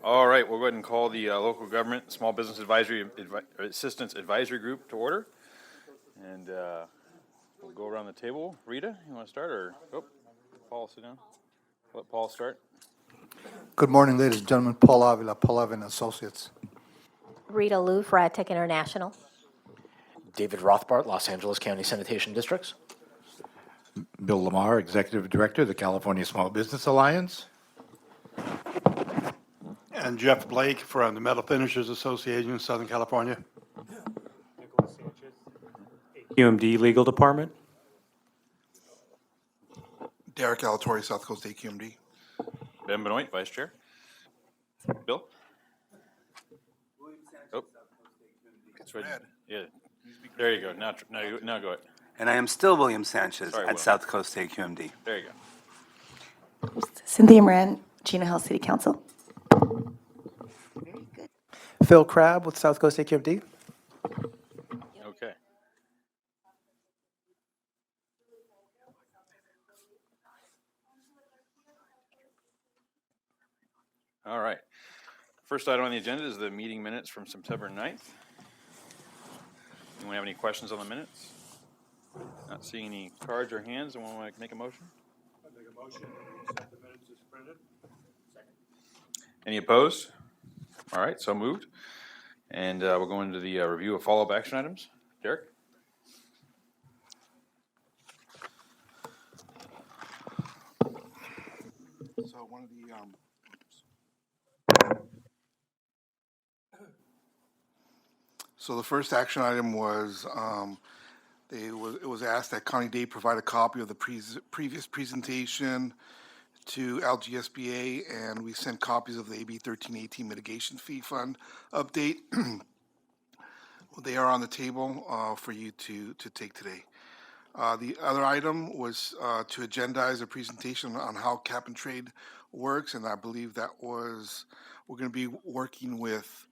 All right, we'll go ahead and call the Local Government Small Business Assistance Advisory Group to order. And we'll go around the table. Rita, you want to start, or Paul, sit down? Let Paul start. Good morning, ladies and gentlemen. Paul Avila, Paul Avila Associates. Rita Liu, Tech International. David Rothbart, Los Angeles County Sanitation Districts. Bill Lamar, Executive Director of the California Small Business Alliance. And Jeff Blake from the Metal Finishers Association in Southern California. SCAQMD Legal Department. Derek Alatorre, South Coast SCAQMD. Ben Benoit, Vice Chair. Bill? Oh, it's right. Yeah, there you go. Now go ahead. And I am still William Sanchez Sorry, at Will. South Coast SCAQMD. There you go. Cynthia Moran, Chino Hills City Council. Phil Crabb with South Coast SCAQMD. Okay. All right. First item on the agenda is the meeting minutes from September 9th. Anyone have any questions on the minutes? Not seeing any cards or hands. Anyone want to make a motion? I make a motion to accept the minutes as printed. Second. Any opposed? All right, so moved. And we'll go into the review of follow-up action items. Derek? So one of the So the first action item was it was asked that Connie Day provide a copy of the previous presentation to LGSBA, and we sent copies of the AB 1318 mitigation fee fund update. They are on the table for you to take today. The other item was to agendize a presentation on how cap and trade works, and I believe that was, we're going to be working with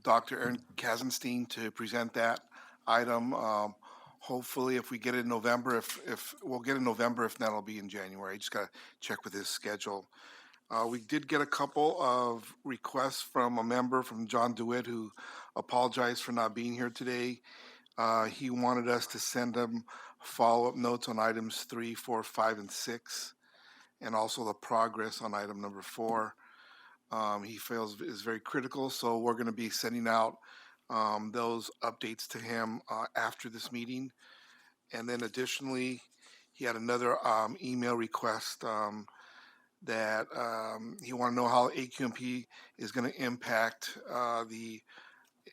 Dr. Aaron Kazenstein to present that item. Hopefully, if we get it in November, if we'll get it in November, if not, it'll be in January. I just got to check with his schedule. We did get a couple of requests from a member, from John DeWitt, who apologized for not being here today. He wanted us to send him follow-up notes on items 3, 4, 5, and 6, and also the progress on item number 4. He feels is very critical, so we're going to be sending out those updates to him after this meeting. And then additionally, he had another email request that he want to know how AQMP is going to impact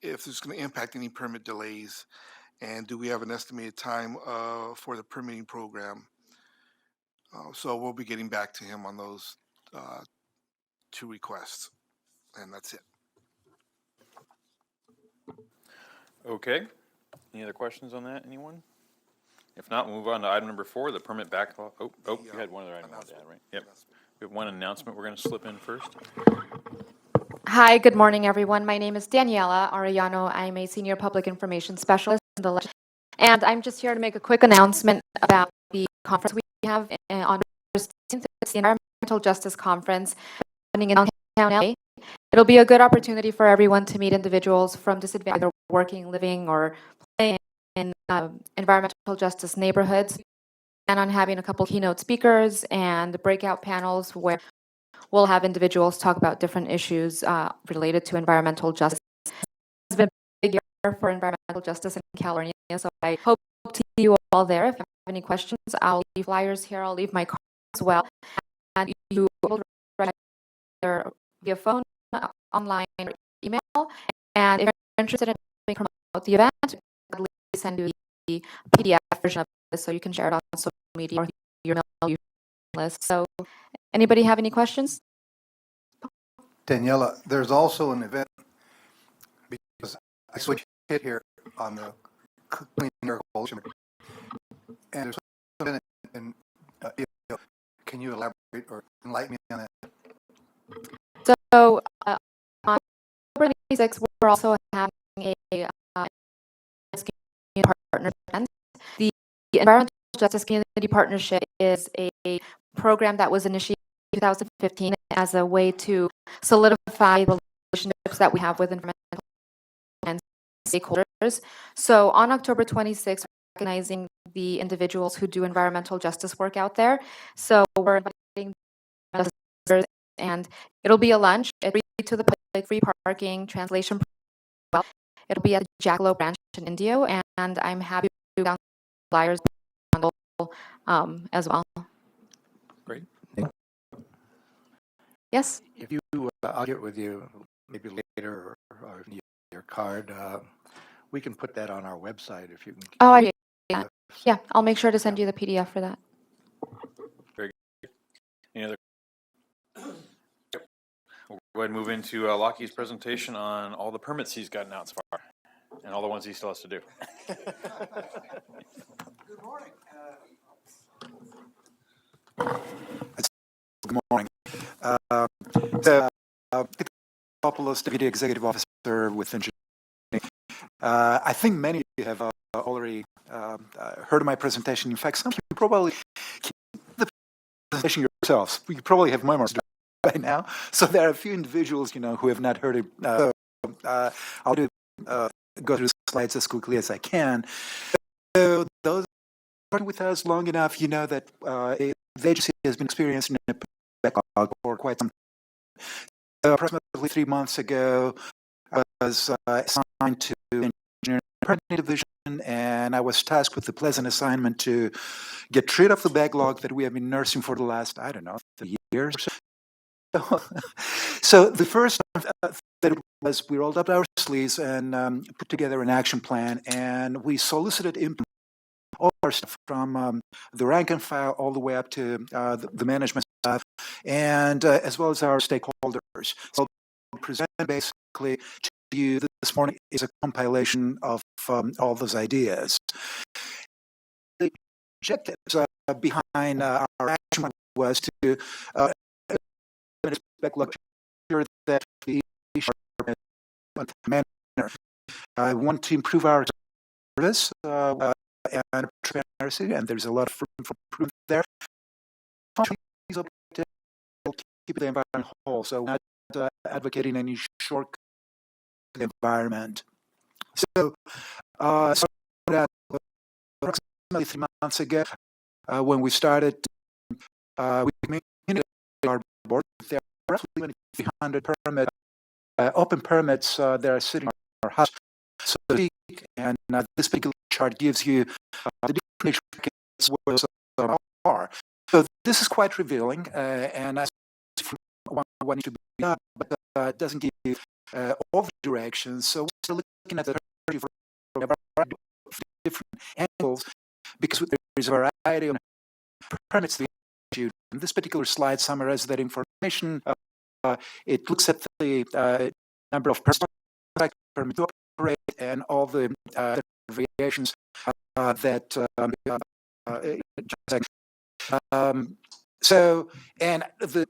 if it's going to impact any permit delays, and do we have an estimated time for the permitting program. So we'll be getting back to him on those 2 requests, and that's it. Okay. Any other questions on that, anyone? If not, we'll move on to item number 4, the permit backlog. You had one other item to add, right? Yep. We have one announcement we're going to slip in first. Hi, good morning, everyone. My name is Daniela Arellano. I'm a Senior Public Information Specialist in the and I'm just here to make a quick announcement about the conference we have on Thursday. It's the Environmental Justice Conference happening in downtown LA. It'll be a good opportunity for everyone to meet individuals from disadvantaged, either working, living, or playing in environmental justice neighborhoods. And on having a couple keynote speakers and breakout panels where we'll have individuals talk about different issues related to environmental justice. It's been a big year for environmental justice in California, so I hope to see you all there. If you have any questions, I'll leave flyers here. I'll leave my card as well. And you will register via phone, online, or email. And if you're interested in promote the event, I'll send you the PDF version of this so you can share it on social media or your email list. So, anybody have any questions? Daniela, there's also an event, because I switched hit here on the clean air pollution. And there's something in, can you elaborate or enlighten me on that? So on October 26th, we're also having a partner event. The Environmental Justice Community Partnership is a program that was initiated in 2015 as a way to solidify the relationships that we have with environmental and stakeholders. So on October 26th, we're recognizing the individuals who do environmental justice work out there. So we're inviting justice, and it'll be a lunch. It's free to the public, free parking, translation. It'll be at the Jackalope branch in Indio, and I'm happy to down flyers as well. Great. Yes. If you, I'll get with you maybe later or if you need your card. We can put that on our website if you can. Oh, yeah. I'll make sure to send you the PDF for that. Very good. Any other? We'll go ahead and move into Lockie's presentation on all the permits he's gotten out so far and all the ones he still has to do. Good morning. Good morning. Populous Deputy Executive Officer with Engineering. I think many of you have already heard of my presentation. In fact, some of you probably keep the presentation yourselves. You probably have memoirs by now. So there are a few individuals, who have not heard it. I'll go through the slides as quickly as I can. So those working with us long enough, you know that the agency has been experiencing a backlog for quite some time. Approximately 3 months ago, I was assigned to the Engineering Permitting Division, and I was tasked with the pleasant assignment to get rid of the backlog that we have been nursing for the last, 30 years. So the first that was we rolled up our sleeves and put together an action plan, and we solicited input all our stuff from the rank and file all the way up to the management staff, and as well as our stakeholders. So present basically to you this morning is a compilation of all those ideas. The objectives behind our action was to backlog sure that the manner. I want to improve our service and transparency, and there's a lot of room for improvement there. Keep the environment whole, so not advocating any shortcut to the environment. So, approximately 3 months ago, when we started, we communicated our board. There are roughly 300 open permits that are sitting in our house, so to speak, and this particular chart gives you the different buckets where those are. So this is quite revealing, and as what needs to be done, but it doesn't give you all the directions. So we're still looking at the different angles because there is a variety of permits that are issued. And this particular slide summarizes that information. It looks at the number of permits to operate and all the variations that so, and the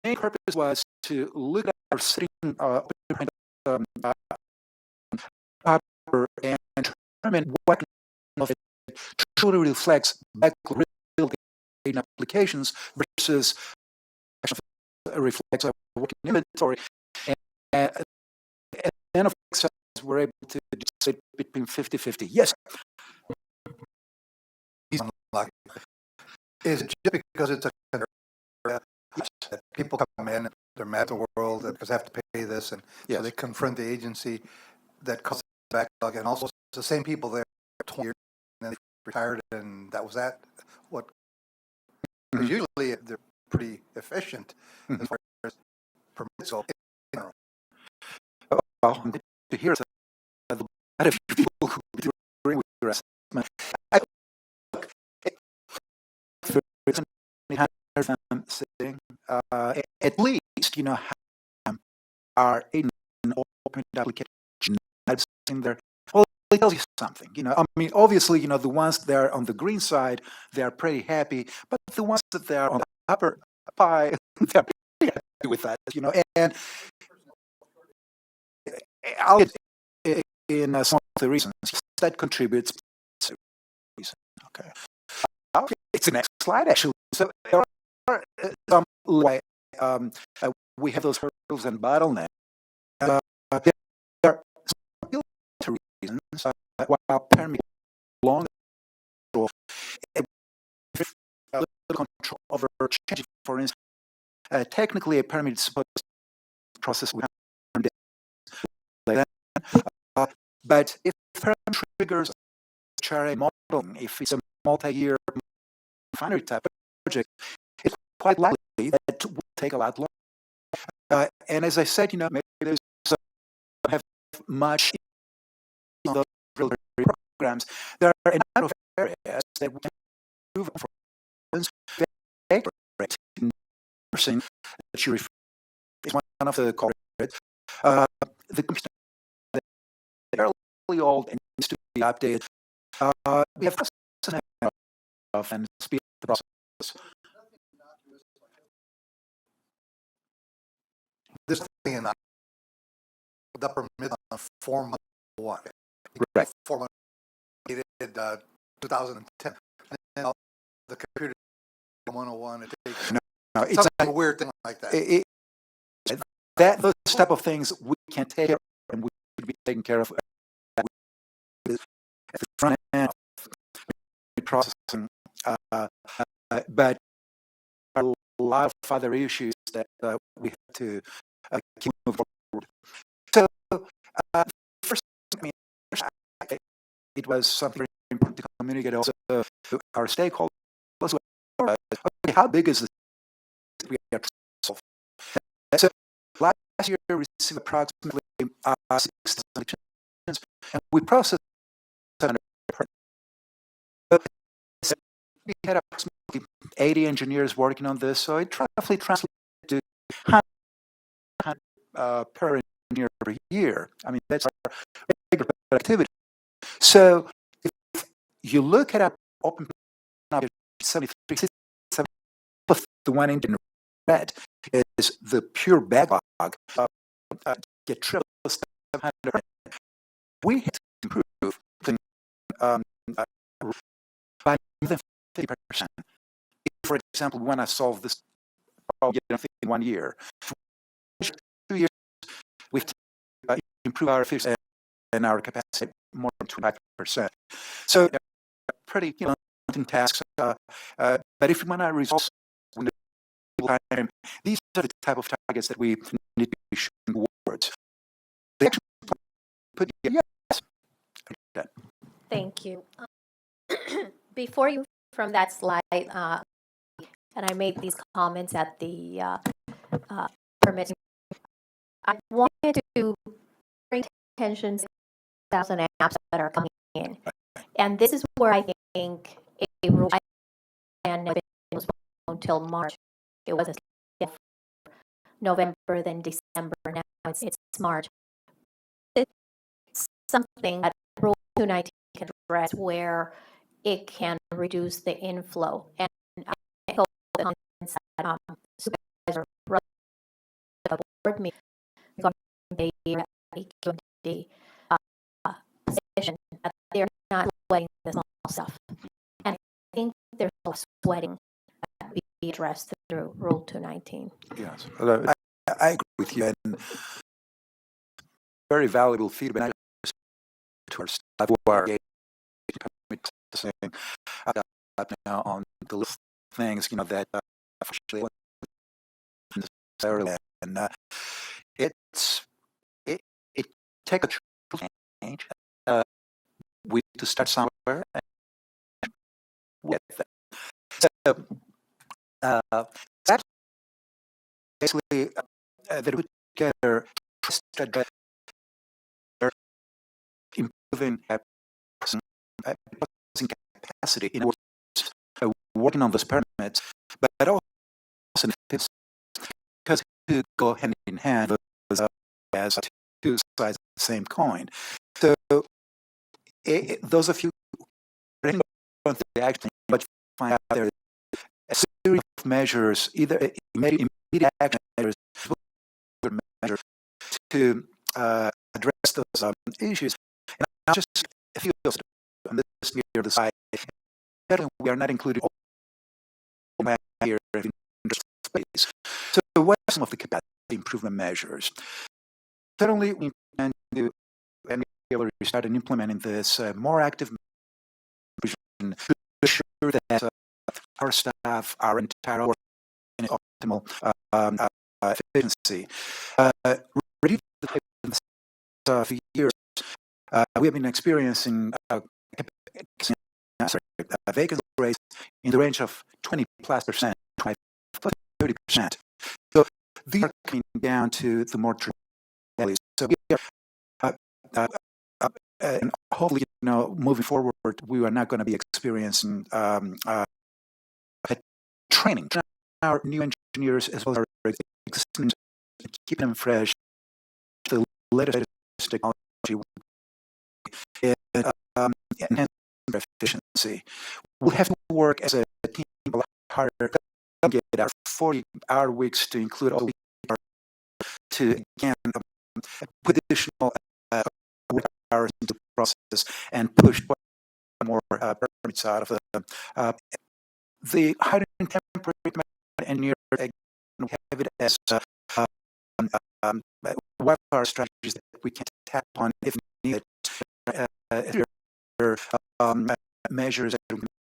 main purpose was to look at our sitting and determine what of it truly reflects backlog in applications versus reflects our working inventory. And then, of course, we're able to decide between 50-50. Yes. Is it just because it's a that people come in, they're mad at the world because they have to pay this, and so they confront the agency that causes the backlog, and also it's the same people there 20 years and then they retired, and that was that. What? Because usually they're pretty efficient as far as permits go. Well, to hear a lot of people who agree with your assessment. Sitting, at least, are in open application. I've seen there. Well, it tells you something. I mean, obviously, the ones that are on the green side, they are pretty happy, but the ones that they are on the upper pie, they're pretty happy with that. And I'll get in some of the reasons that contributes to the reason. Okay. It's the next slide, actually. So there are some way we have those hurdles and bottlenecks. There are some reasons while permitting long control over changing. For instance, technically a permit is supposed to process within days. But if permit triggers HRA modeling, if it's a multi-year refinery type project, it's quite likely that it will take a lot longer. And as I said, maybe there's have much in those regulatory programs. There are a number of areas that we can improve. For instance, the nursing that you refer to is one of the culprits. The computer is fairly old and needs to be updated. We have and speed the process. This thing in the permit on Form 1. Right. Form 1 dated 2010. And the computer 101, it takes it's a weird thing like that. Those type of things we can take care of, and we should be taken care of at the front end of processing. But there are a lot of other issues that we have to keep moving forward. So, first, it was something very important to communicate also to our stakeholders. Okay, how big is this we are to solve? So, last year we received approximately 6,000 applications, and we processed 700 per. We had approximately 80 engineers working on this, so it roughly translates to 100 per engineer per year. I mean, that's our regular activity. So if you look at our open 73, the one in red is the pure backlog. Get triple 700. We have to improve by more than 50%. If, for example, we want to solve this problem in 1 year, for 2 years, we have to improve our efficiency and our capacity more than 25%. So they're pretty daunting tasks. But if we want to resolve time, these are the type of targets that we need to be shooting towards. The action plan put yes. Thank you. Before you from that slide, and I made these comments at the permit. I wanted to bring attention to 1,000 apps that are coming in, and this is where I think a rule and was until March. It wasn't November, then December. Now it's March. It's something that Rule 219 can address where it can reduce the inflow. And I hope the supervisor the board meeting on the SCAQMD session that they're not sweating the small stuff. And I think there's a lot of sweating that will be addressed through Rule 219. Yes, I agree with you. And very valuable feedback to our staff who are now on the list of things that officially necessarily, and it takes a change. We need to start somewhere and with that. So that's basically that we together improving capacity in working on those permits, but also because to go hand in hand as two sides of the same coin. So those of you who are going through the action, but find out there is a series of measures, either immediate action measures, measures to address those issues. And I'll just a few of them on this near the side. We are not including all here in space. So what are some of the capacity improvement measures? Certainly, we can do and be able to start and implementing this more active vision to ensure that our staff, our entire organization is optimal efficiency. Reduce the years, we have been experiencing vacancy rates in the range of 20+%, 30%. So these are coming down to the more traditional values. So we are, and hopefully, moving forward, we are not going to be experiencing training our new engineers as well as our existing, keep them fresh. The latest technology and enhance their efficiency. We have to work as a team harder to get our 40-hour weeks to include all to again put additional work hours into the process and push more permits out of them. The hydrogen temporary and near we have it as wildfire strategies that we can tap on if needed. Measures that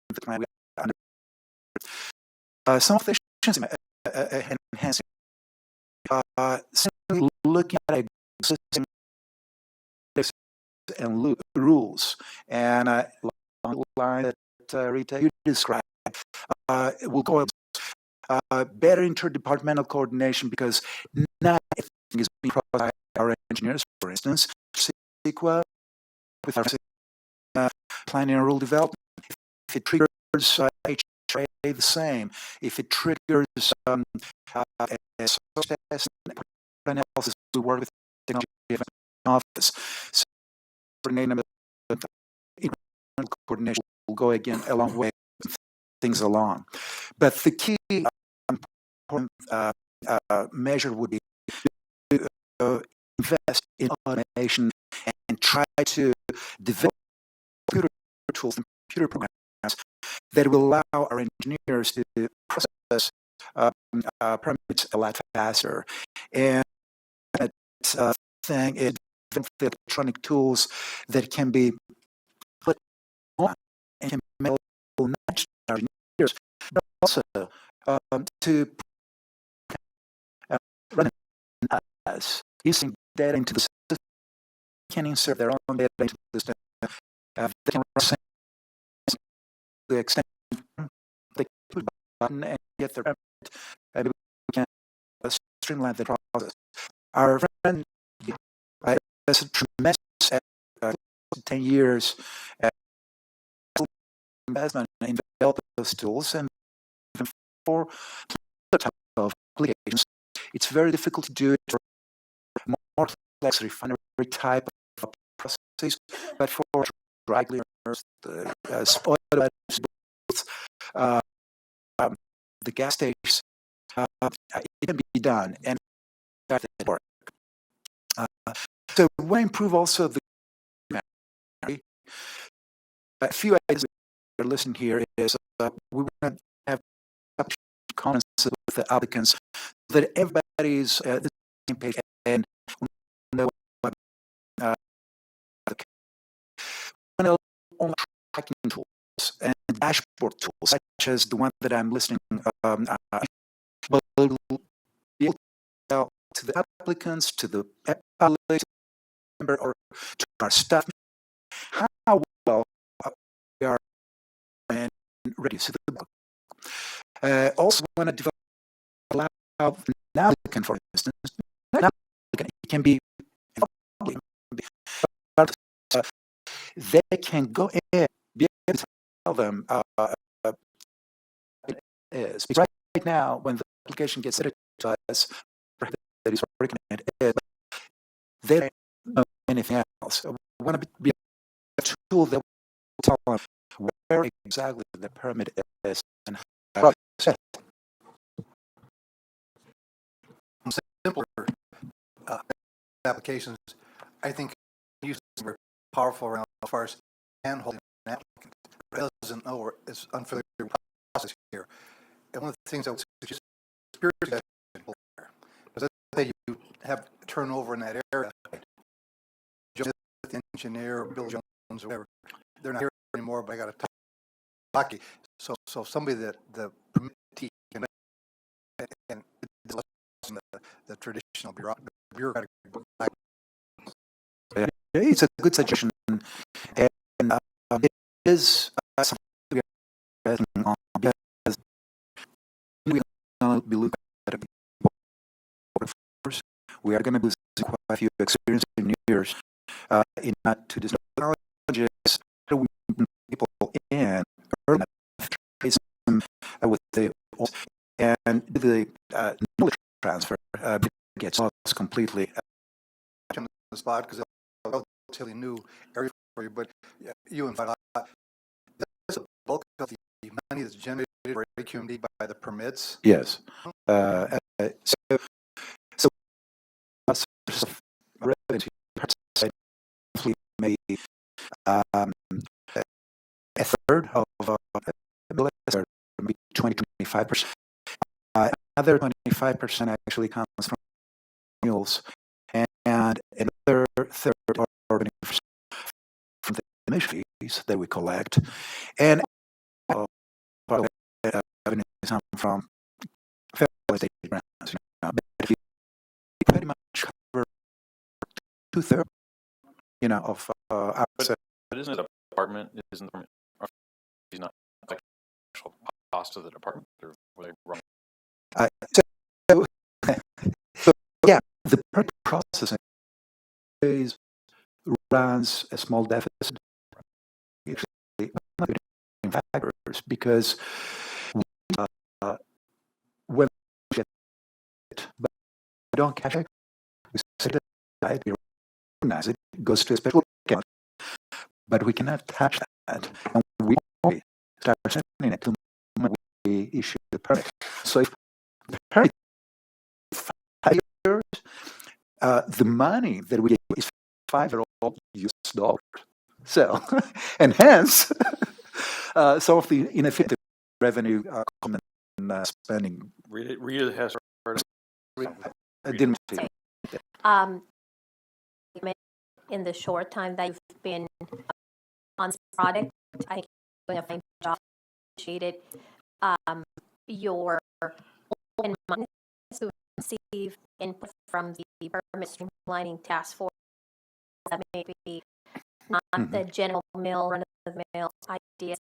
the plan under. Some of the efficiency enhancing. Simply looking at existing and rules and along the line that Rita you described. We'll go better interdepartmental coordination because not everything is being provided by our engineers, for instance. SCAQMD with our planning and rule development. If it triggers HRA, the same. If it triggers test analysis, we work with technology office. So coordination will go again a long way things along. But the key important measure would be to invest in automation and try to develop computer tools and computer programs that will allow our engineers to process permits a lot faster. And that thing is the electronic tools that can be put on and can be not just our engineers, but also to run us using data into the system, can insert their own data into the system. They can run the extent they push a button and get their permit. We can streamline the process. Our friend has a tremendous 10 years investment in developing those tools, and even for type of applications, it's very difficult to do it for more complex refinery type of processes, but for dry cleaners, the the gas stations, it can be done, and that work. So we want to improve also the a few ideas we're listening here is we want to have conferences with the applicants that everybody's the same page and know on tracking tools and dashboard tools such as the one that I'm listening will be able to tell to the applicants, to the public member, or to our staff how well we are and ready to the book. Also want to develop allow now for instance, it can be they can go in be able to tell them it is because right now when the application gets edited to us that is working it is they don't know anything else. We want to be able tool that will tell them where exactly the permit is and how to process it. Simpler uh, applications, I think, use are powerful around as far as handholding an applicant who doesn't know or is unfamiliar with the process here. And one of the things I would suggest is because let's say you have turnover in that area, just the engineer or Bill Jones or whatever, they're not here anymore, but I got to talk to you. So somebody that the permittee can and the traditional bureaucratic. It's a good suggestion, and it is something we are working on because we're going to be looking at a workforce. We are going to be losing quite a few experienced engineers in not to this technologies. How do we bring people in early enough, trace them with the and the knowledge transfer gets lost completely. On the spot because it's a relatively new area for you, but you and that's the bulk of the money that's generated for SCAQMD by the permits. Yes. So source of revenue maybe a third of maybe 20-25%. Another 25% actually comes from renewals, and another third are revenue from the admission fees that we collect, and part of the revenue comes from federal state grants. But we pretty much cover 2/3, of our. But isn't it a department? Isn't the he's not like actual cost of the department, or were they wrong? So yeah, the processing phase runs a small deficit. Actually, not good in factors because when we get it, but we don't cash it, we set it aside, we recognize it, it goes to a special account, but we cannot touch that, and we only start sending it to the moment we issue the permit. So if the permit is 5 years, the money that we get is $5 US dollars. So, and hence, some of the ineffective revenue come in spending. Rita has. I didn't see In the short time that you've been on this product, I think you're doing a fine job. Appreciate it. Your open mindedness to receive input from the permit streamlining task force that may be not the general mill, run of the mill ideas.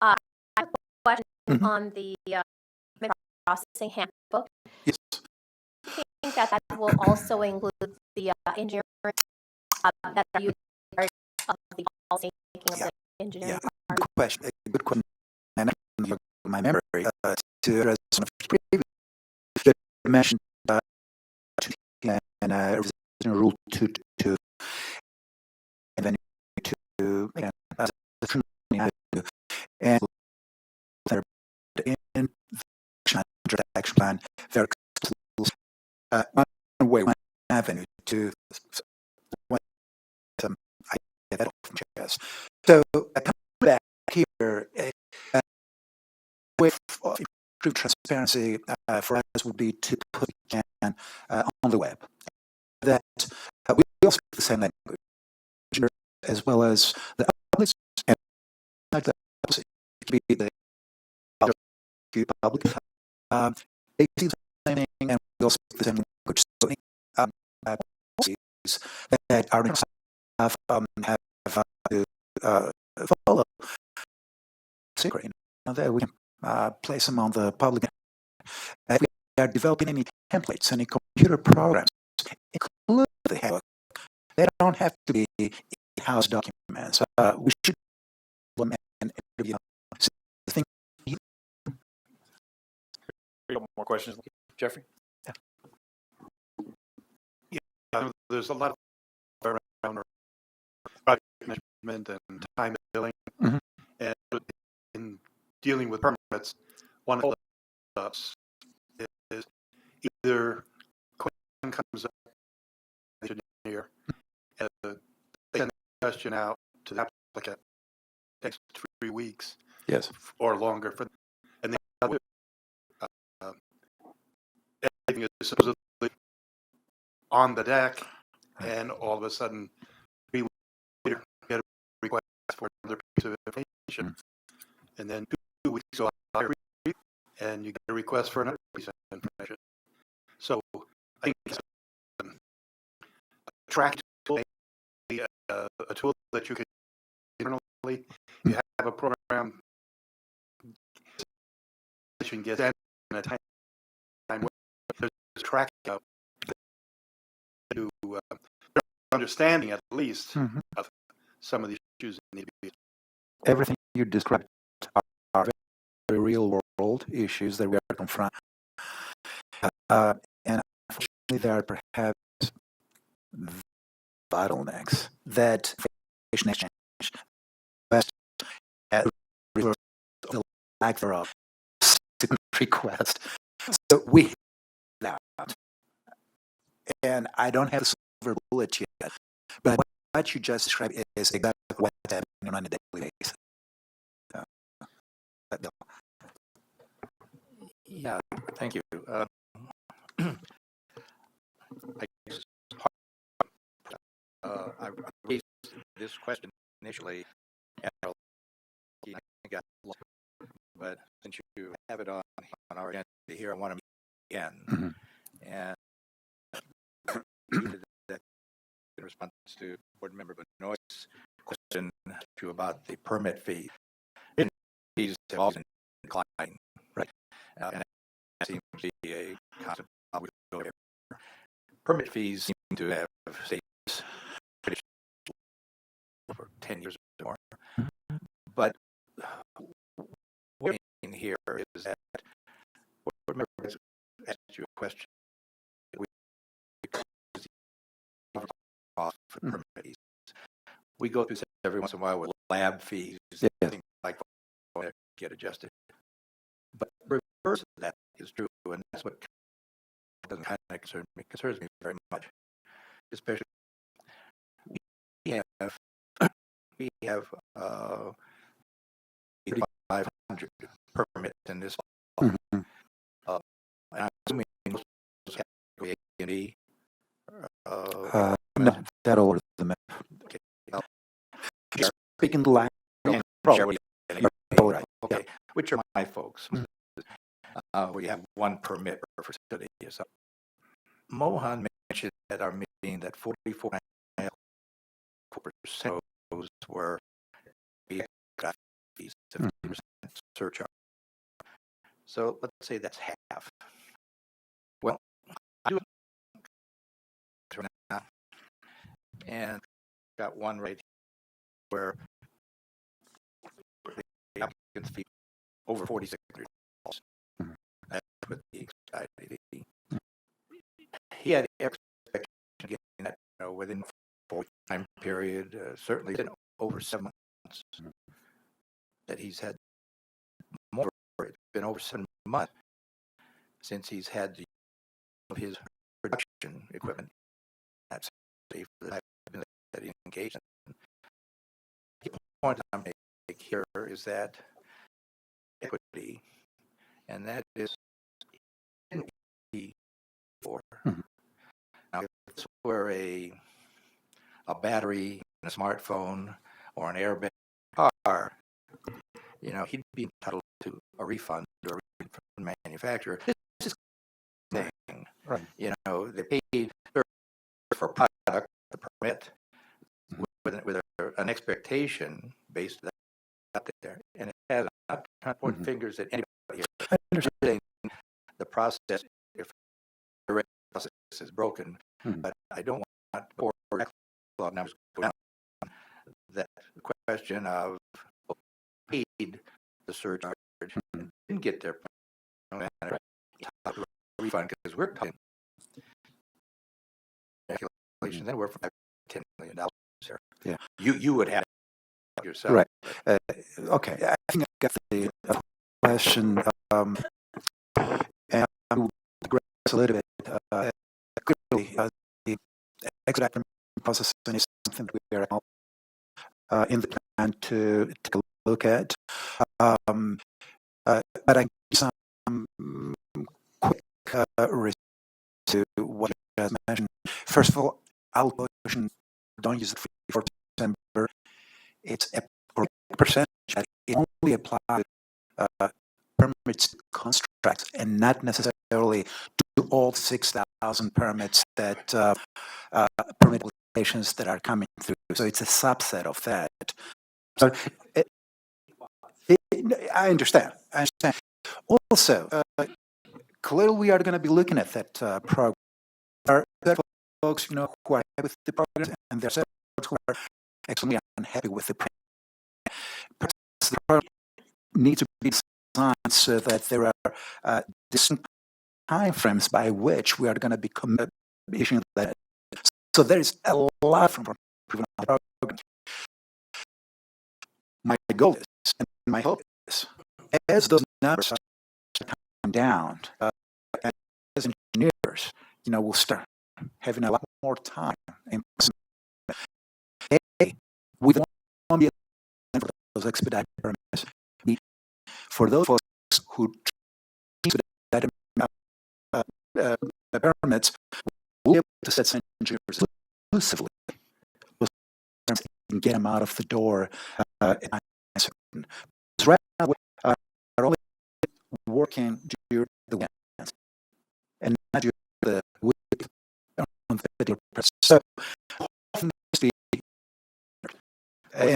I have a question on the processing handbook. Yes. I think that will also include the engineering that you part of the policy making of the engineering. Yeah, good question. Good question. And my memory to address one of the previous mentioned and Rule 222 and then to as a and in the action plan there one way, one avenue to I get that off my chest. So coming back here with improved transparency for us would be to put it on the web. That we also speak the same language as well as the outlets and like the it could be the public. They see the same thing and we also speak the same language. So policies that are have to follow secret. That we can place them on the public. If we are developing any templates, any computer programs, include the handbook. They don't have to be in-house documents. We should implement think. More questions, Jeffrey? Yeah, there's a lot of around and time billing. Mhm. And in dealing with permits, one of the steps is either question comes up, the engineer, and they send the question out to the applicant. It takes 3 weeks Yes. or longer for, and then uh, everything is supposedly on the deck, and all of a sudden, 3 weeks later, you get a request for another piece of information, and then 2 weeks go out, and you get a request for another piece of information. So I think it's a track tool, a tool that you can internally. You have a program gets in a time where there's a track out to understanding at least of some of these issues that need to be. Everything you described are very real world issues that we are confronting. And unfortunately, there are perhaps bottlenecks that information exchange, the lack thereof, request. So we have that. And I don't have a silver bullet yet, but what you just described is exactly what's happening on a daily basis. Yeah, thank you. I guess I raised this question initially, and I got lost. But since you have it on our agenda here, I want to meet again. And that in response to Board Member Benoit's question to you about the permit fee. Fees have always been declining, right? And that seems to be a constant problem. Permit fees seem to have stayed for 10 years or more. But what in here is that Board Member asked you a question. Off for permit fees. We go through every once in a while with lab fees, things like that get adjusted. But reverse of that is true, and that's what doesn't kind of concerns me very much. Especially we have 3,500 permits in this fall. I'm assuming most of those have SCAQMD. No, that over the map. Okay. Speaking the language, probably. Right. Okay. Which are my folks? We have one permit per facility. So Mohan mentioned at our meeting that 44% of those were fees, 50% surcharge. So let's say that's half. Well, I do now, and got one right where the applicant's fee over $4,600. That's with the anxiety fee. He had expectation of getting that within a 4 time period, certainly been over 7 months that he's had more. It's been over 7 months since he's had his production equipment. That's for the type that he engaged in. The point I'm making here is that equity, and that is for. Now, if this were a battery in a smartphone or an airbag car, he'd be entitled to a refund or a refund from the manufacturer. This is the thing. Right. They paid for a product, the permit, with an expectation based out there, and it has. I'm not trying to point fingers at anybody here. I understand the process. If the process is broken, but I don't want poor numbers go down. That question of paid the surcharge and didn't get their refund because we're talking calculations anywhere from $10 million here. Yeah, you would have yourself. Right. Okay. I think I got the question. And I will digress a little bit. Clearly, the exit acronym processing is something that we are in the plan to take a look at. But I give some quick response to what you just mentioned. First of all, I'll push don't use it for December. It's a percentage that it only applies permits to constructs and not necessarily to all 6,000 permits that permit applications that are coming through. So it's a subset of that. So I understand. Also, clearly we are going to be looking at that program. There are folks, who are happy with the program, and there are folks who are actually unhappy with the program. The program needs to be designed so that there are distinct time frames by which we are going to be issuing that. So there is a lot from the program. My goal is, and my hope is, as those numbers are coming down, as engineers, we'll start having a lot more time. We don't want to be for those expedited permits. For those folks who expedited permits, we'll be able to set engineers exclusively and get them out of the door. Right now, we are only working during the weekends and not during the week on the video. So, I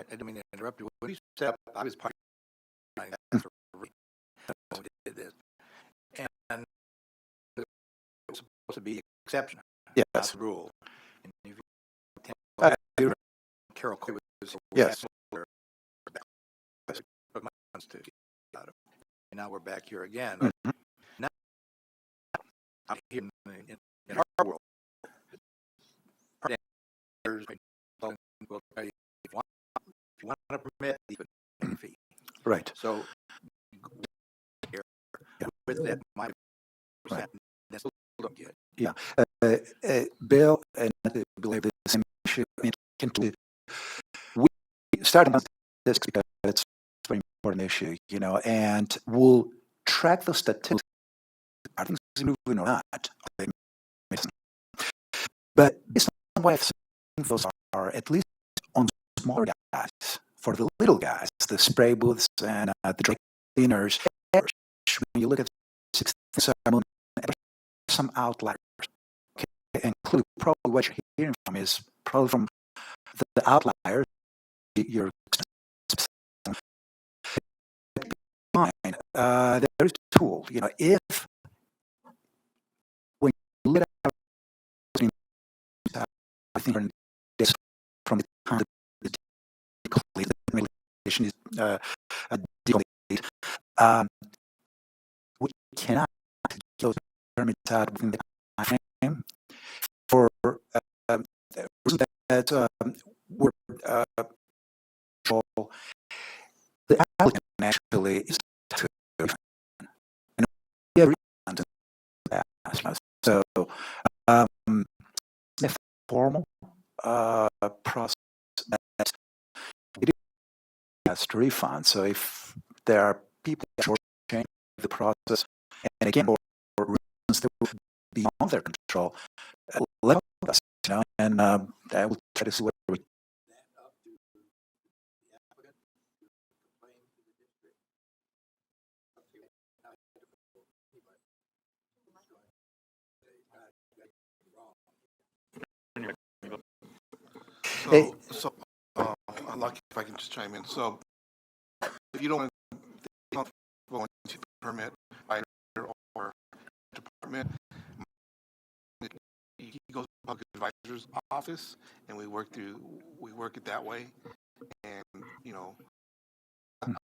didn't mean to interrupt you. When you set up, I was part of when we did this, and it was supposed to be exception, yes, not the rule. And if you Carol Coy was yes. And now we're back here again. Mm-hmm. Now, out here in our world, will tell you if you want to permit, even any fee. Right. So here with that, my percent, that's a little good. Yeah. Bill, and I believe the same issue. We started on this because it's a very important issue, and we'll track the statistics. Are things moving or not? But based on what I've seen, those are at least on smaller guys. For the little guys, the spray booths and the dry cleaners, when you look at 67, some outliers. Okay, including probably what you're hearing from is probably from the outliers. Your there is a tool. If when you look at I think from the time the regulation is we cannot get those permits out within the time frame for that we're the applicant actually is to so a formal process that it has to refund. So if there are people that change the process, and again, for reasons that will be beyond their control, let us, and I will try to see what we. So, I'm lucky if I can just chime in. So, if you don't want to permit by or department, he goes to the public advisor's office, and we work it that way. And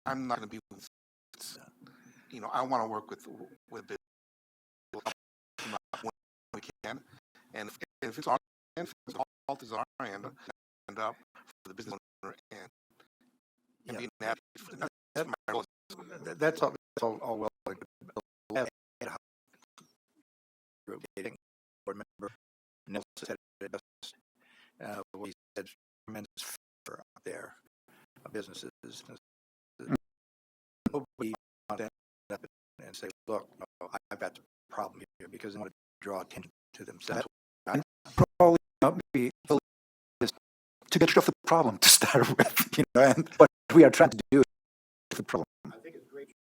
I'm not going to be, I want to work with people when we can, and if it's our end, if it's fault is our end, the business owner and Yeah. being happy. That's my goal. That's all well and good. We have ad hoc group meeting. Board member Nelson said it best. We said tremendous fear out there of businesses. Nobody wants to end up and say, look, no, I've got the problem here because they want to draw attention to themselves. Probably not be is to get rid of the problem to start with, and what we are trying to do is the problem. I think it's great.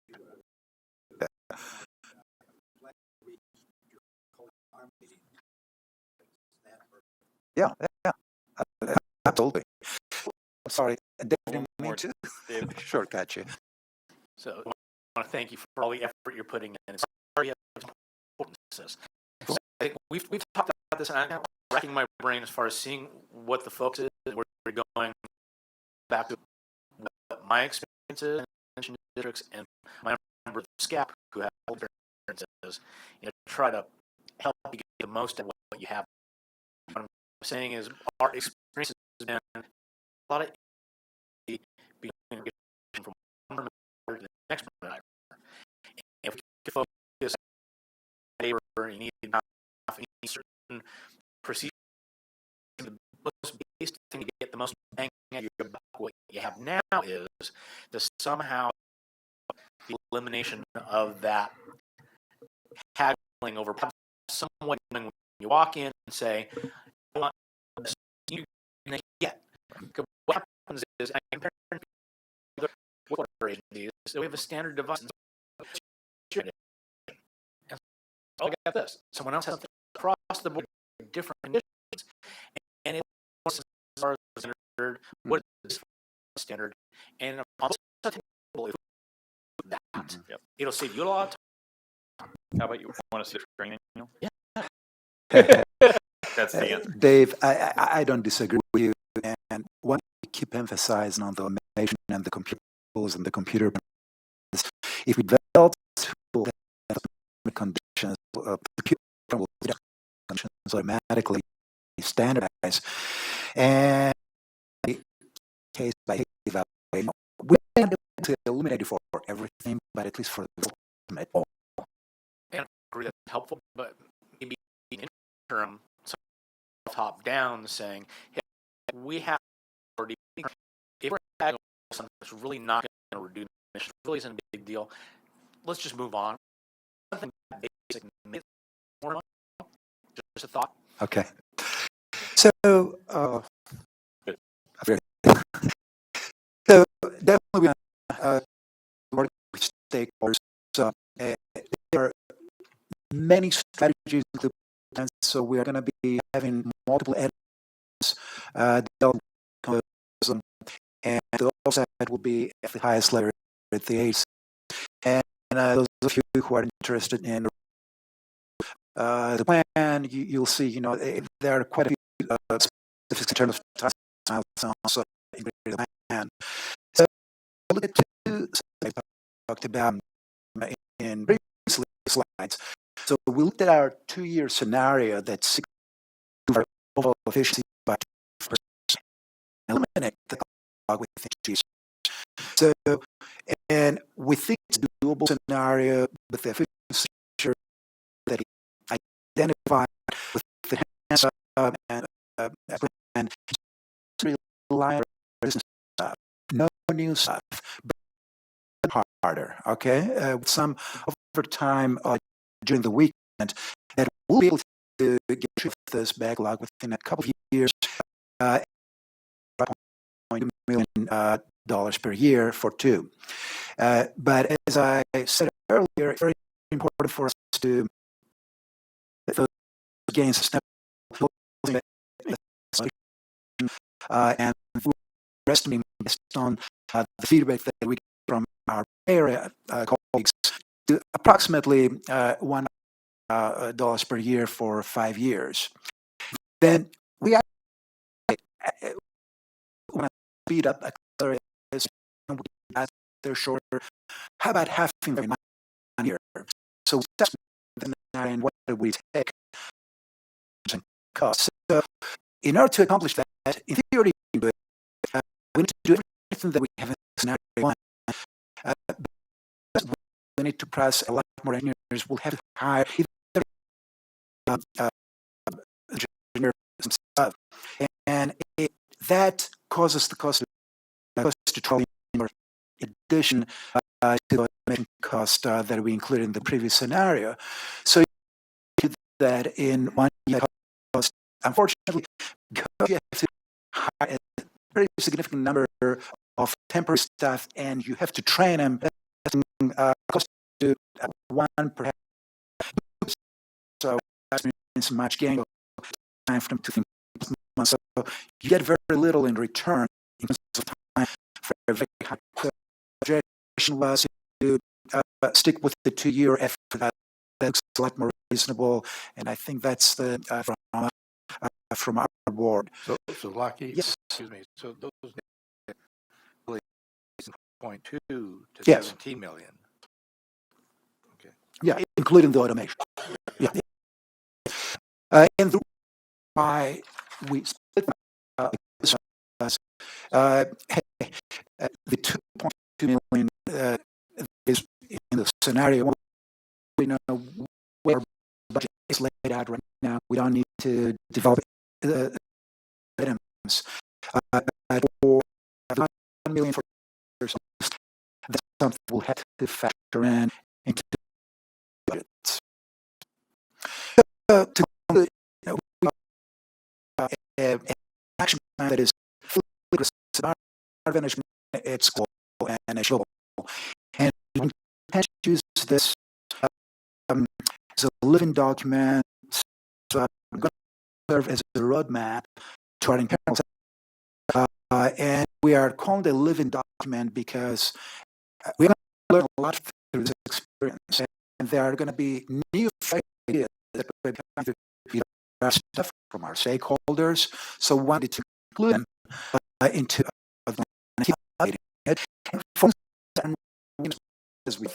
Yeah, absolutely. Sorry, David, didn't mean to shortcut you. So I want to thank you for all the effort you're putting in. It's very important to this. So I think we've talked about this, and I'm racking my brain as far as seeing what the focus is, and where we're going back to what my experiences in districts and my member of SCAP who have experiences, try to help you get the most out of what you have. What I'm saying is our experience has been a lot of from one member to the next member. If we could focus on labor, you need any certain procedure. The most basic thing to get the most bang out of your buck, what you have now is the somehow the elimination of that haggling over someone when you walk in and say, I want this, you get. What happens is, I compare water agencies, so we have a standard device. And I got this. Someone else has something across the board, different conditions, and it's standard. What is standard? And almost that. Yep. It'll save you a lot of time. How about you want to see the training? Yeah. That's the answer. Dave, I don't disagree with you. And what we keep emphasizing on the automation and the computers and the computer, if we develop conditions, the computer will conditions automatically standardize. And case by case evaluation, we can't be able to eliminate it for everything, but at least for the ultimate goal. And I agree that's helpful, but maybe in interim, top down saying, hey, we have already, if we're having something that's really not going to reduce emissions, really isn't a big deal, let's just move on. Something basic, just a thought. Okay. So, so definitely work with stakeholders. There are many strategies to plan, so we are going to be having multiple edits, and the offset will be at the highest level at the agency. And those of you who are interested in the plan, you'll see, there are quite a few specifics in terms of milestones in the plan. So look at two I talked about in previous slides. So we looked at our 2-year scenario that's overall efficiency by 2%, eliminate the cog with efficiency. So, and we think it's a doable scenario with the efficiency that he identified with the hands up and rely on business stuff, no new stuff, but harder. Okay, with some overtime during the weekend, that we'll be able to get rid of this backlog within a couple of years. $5.2 million per year for 2. But as I said earlier, it's very important for us to those gains and we're estimating based on the feedback that we get from our area colleagues to approximately $1 per year for 5 years. Then we want to speed up, accelerate this, they're shorter. How about half in 1 year? So that's and what do we take and cost? So in order to accomplish that, in theory, we need to do everything that we have in scenario one. We need to press a lot more engineers. We'll have to hire either engineers themselves, and that causes the cost to trillion in addition to the automation cost that we included in the previous scenario. So you do that in 1 year cost. Unfortunately, because you have to hire a very significant number of temporary staff and you have to train them, close to one per. So that means much gain of time for them to think. So you get very little in return in terms of time for a very high. So the suggestion was to stick with the 2-year effort. That looks a lot more reasonable, and I think that's the from our board. So Lucky, Yes. excuse me, so those really 0.2 to Yes. 17 million. Okay. Yeah, including the automation. Yeah. And the why we split the 2.2 million is in the scenario. We know where our budget is laid out right now. We don't need to develop items. For 1 million for that's something we'll have to factor in into budgets. To conclude, we an action plan that is fully management at school and at global, and we intend to use this as a living document, so going to serve as a roadmap to our internal. And we are calling it a living document because we're going to learn a lot through this experience, and there are going to be new ideas that we're going to feed our stuff from our stakeholders. So we wanted to include them into it. And for as we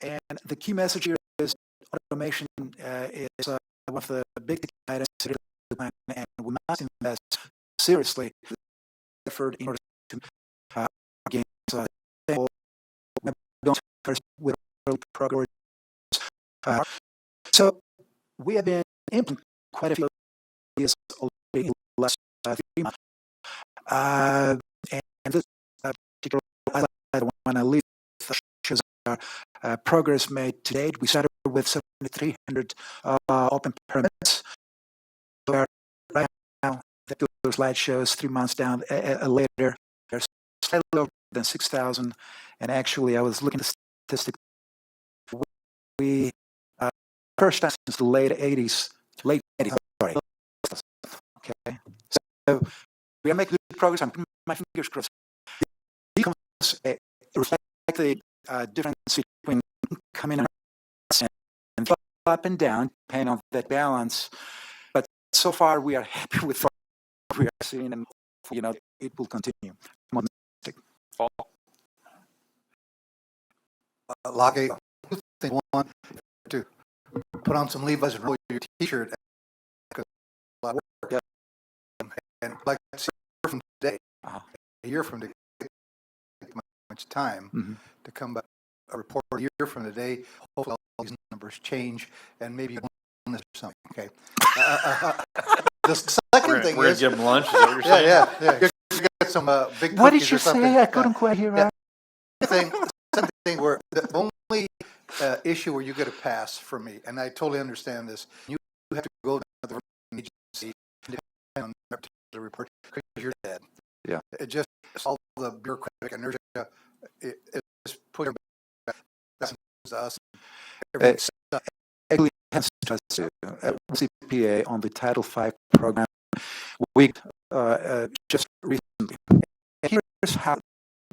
and the key message here is automation is one of the big items, and we must invest seriously effort in order to gain with progress. So we have been implementing quite a few ideas already in the last 3 months. And this particular highlight when I leave shows our progress made to date. We started with 7,300 open permits. Where right now, the slide shows 3 months down later, there's slightly over than 6,000. And actually, I was looking at the statistics. We first time since the late 80s, sorry. Okay, so we are making good progress. I'm putting my fingers crossed. It reflects the difference between coming and up and down, depending on that balance. But so far, we are happy with what we are seeing, and it will continue. Lockie, thing one, to put on some Levi's and roll your T-shirt. And like a year from today, a year from today, much time to come back a report a year from today. Hopefully, all these numbers change, and maybe you won this or something. Okay. The second thing we're is, gonna give them lunch. Is that what you're saying? yeah. You get some big. What did cookies you or something. say? I couldn't quite hear that. Something where the only issue where you get a pass from me, and I totally understand this, you have to go to the agency and depend on that particular report because you're dead. Yeah. It just all the bureaucratic inertia. It just puts to us. Actually, CPA on the Title V program. We just recently. Here's how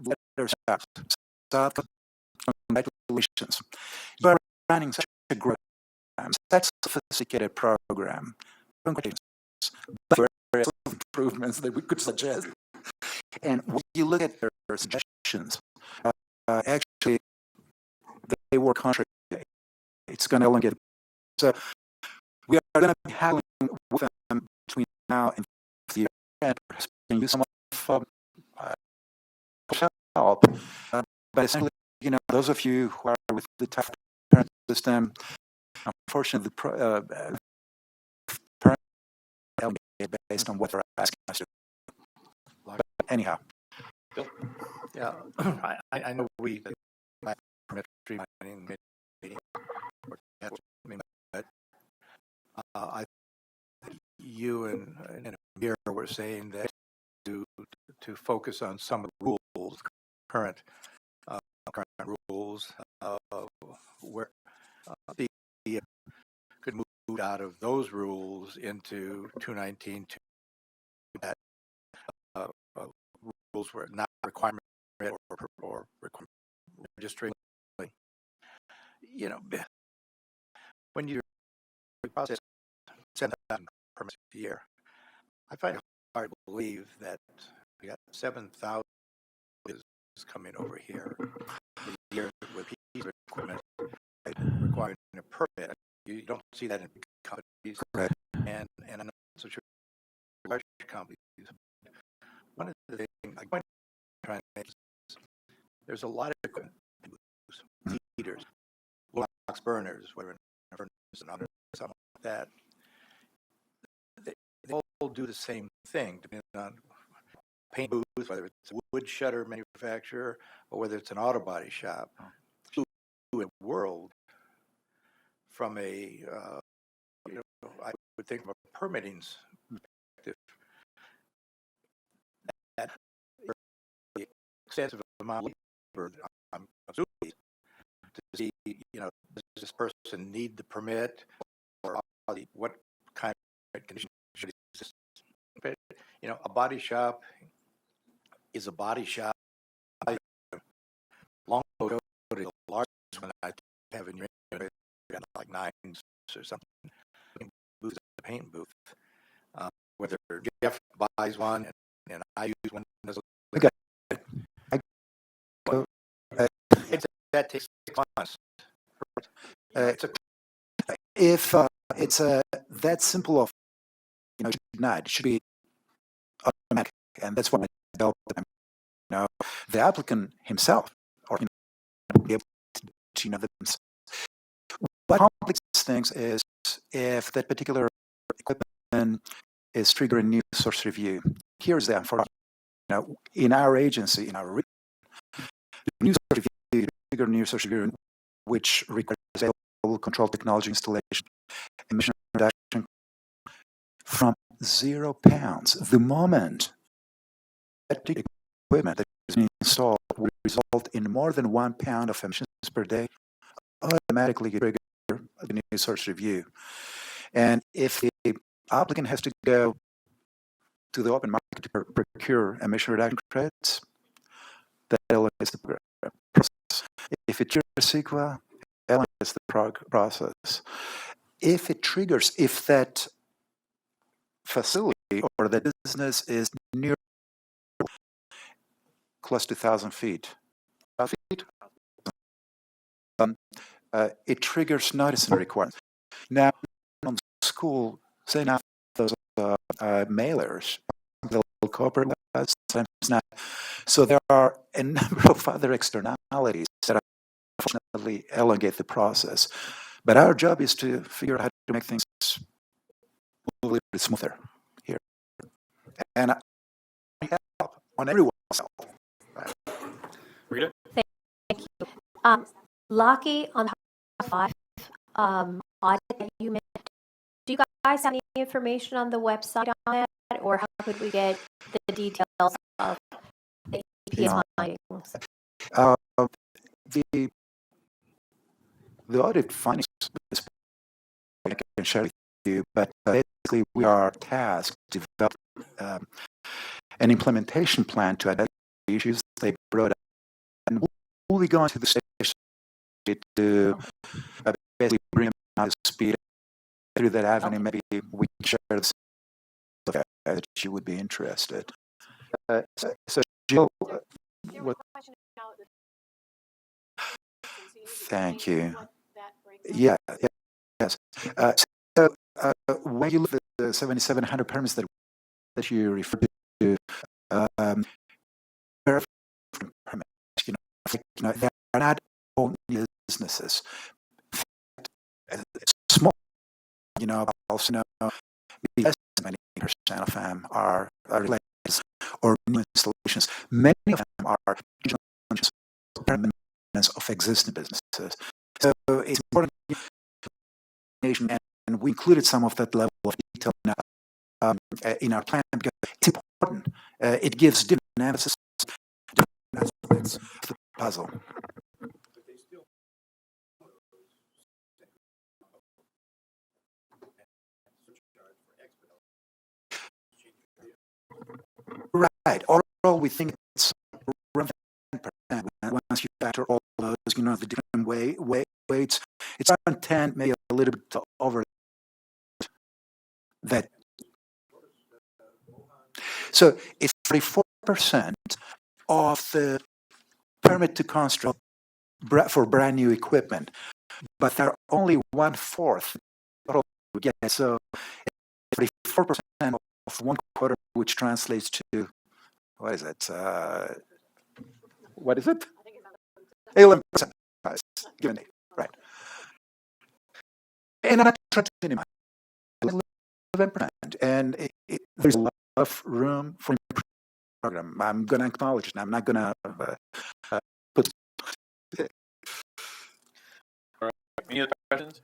letters start. Congratulations. You are running such a great program, such a sophisticated program. Congratulations. But there are improvements that we could suggest. And when you look at their suggestions, actually, they work contrary. It's going to elongate. So we are going to be handling with them between now in the year, and perhaps we can use some of help. But essentially, those of you who are with the tax return system, unfortunately, the based on what they're asking us to. But anyhow. Yeah, I know we permit streamlining meeting, but I think you and Amir were saying that to focus on some of the rules, current rules, where the could move out of those rules into 219 that rules were not requirement or registry. When you process 7,000 permits a year, I find it hard to believe that we got 7,000 is coming over here a year with piece of equipment requiring a permit. You don't see that in big companies, Correct. and I'm not so sure large companies. One of the things I'm trying to make is there's a lot of equipment, heaters, box burners, whether in a furnace and other something like that. They all do the same thing, depending on paint booth, whether it's a wood shutter manufacturer or whether it's an auto body shop. A world from a, I would think of a permitting perspective, that the extensive amount of labor I'm assuming to see, does this person need the permit, or what kind of condition should exist? A body shop is a body shop. Long ago, the largest one I have in your area, got like 9 or something. Booth, a paint booth. Whether Jeff buys one and I use one, Okay. That takes 6 months. If it's that simple of, it should not. It should be automatic, and that's what I developed. The applicant himself, or be able to themselves. What complicates things is if that particular equipment is triggering new source review. Here's the unfortunate. In our agency, in our region, new source review, trigger new source review, which requires available control technology installation, emission reduction from £0. The moment that equipment that is being installed will result in more than £1 of emissions per day, automatically trigger the new source review. And if the applicant has to go to the open market to procure emission reduction credits, that elongates the process. If it triggers CEQA, elongates the process. If it triggers, if that facility or the business is near close to 1,000 feet, it triggers noticing requirements. Now, on school, say now those mailers, they'll cooperate with us, sometimes not. So there are a number of other externalities that unfortunately elongate the process. But our job is to figure out how to make things move a little bit smoother here. And I help on everyone's help. Rita? Thank you. Lockie, on the 5 audit that you mentioned, do you guys have any information on the website on that, or how could we get the details of the EPA findings? The audit findings I can share with you, but basically we are tasked to develop an implementation plan to address the issues they brought up, and we'll be going to the station to basically bring them up to speed through that avenue. Maybe we can share this that you would be interested. So Jill, thank you. Yeah, yes. So when you look at the 7,700 permits that that you refer to, very different permits. They are not all businesses. Small, also know less than 20% of them are related or new installations. Many of them are permanence of existing businesses. So it's important, and we included some of that level of detail in our plan because it's important. It gives different analysis, different aspects of the puzzle. Right. Overall, we think it's around 10%. Once you factor all those, the different weights, it's around 10, maybe a little bit over that. So it's 44% of the permit to construct for brand new equipment, but they're only 1/4 total we get. So 44% of 1/4, which translates to, what is it? What is it? 11%. Give an 8, right? And I'm not trying to minimize 11%, and there's a lot of room for improvement. Program. I'm going to acknowledge it. I'm not going to put. All right. Any other questions?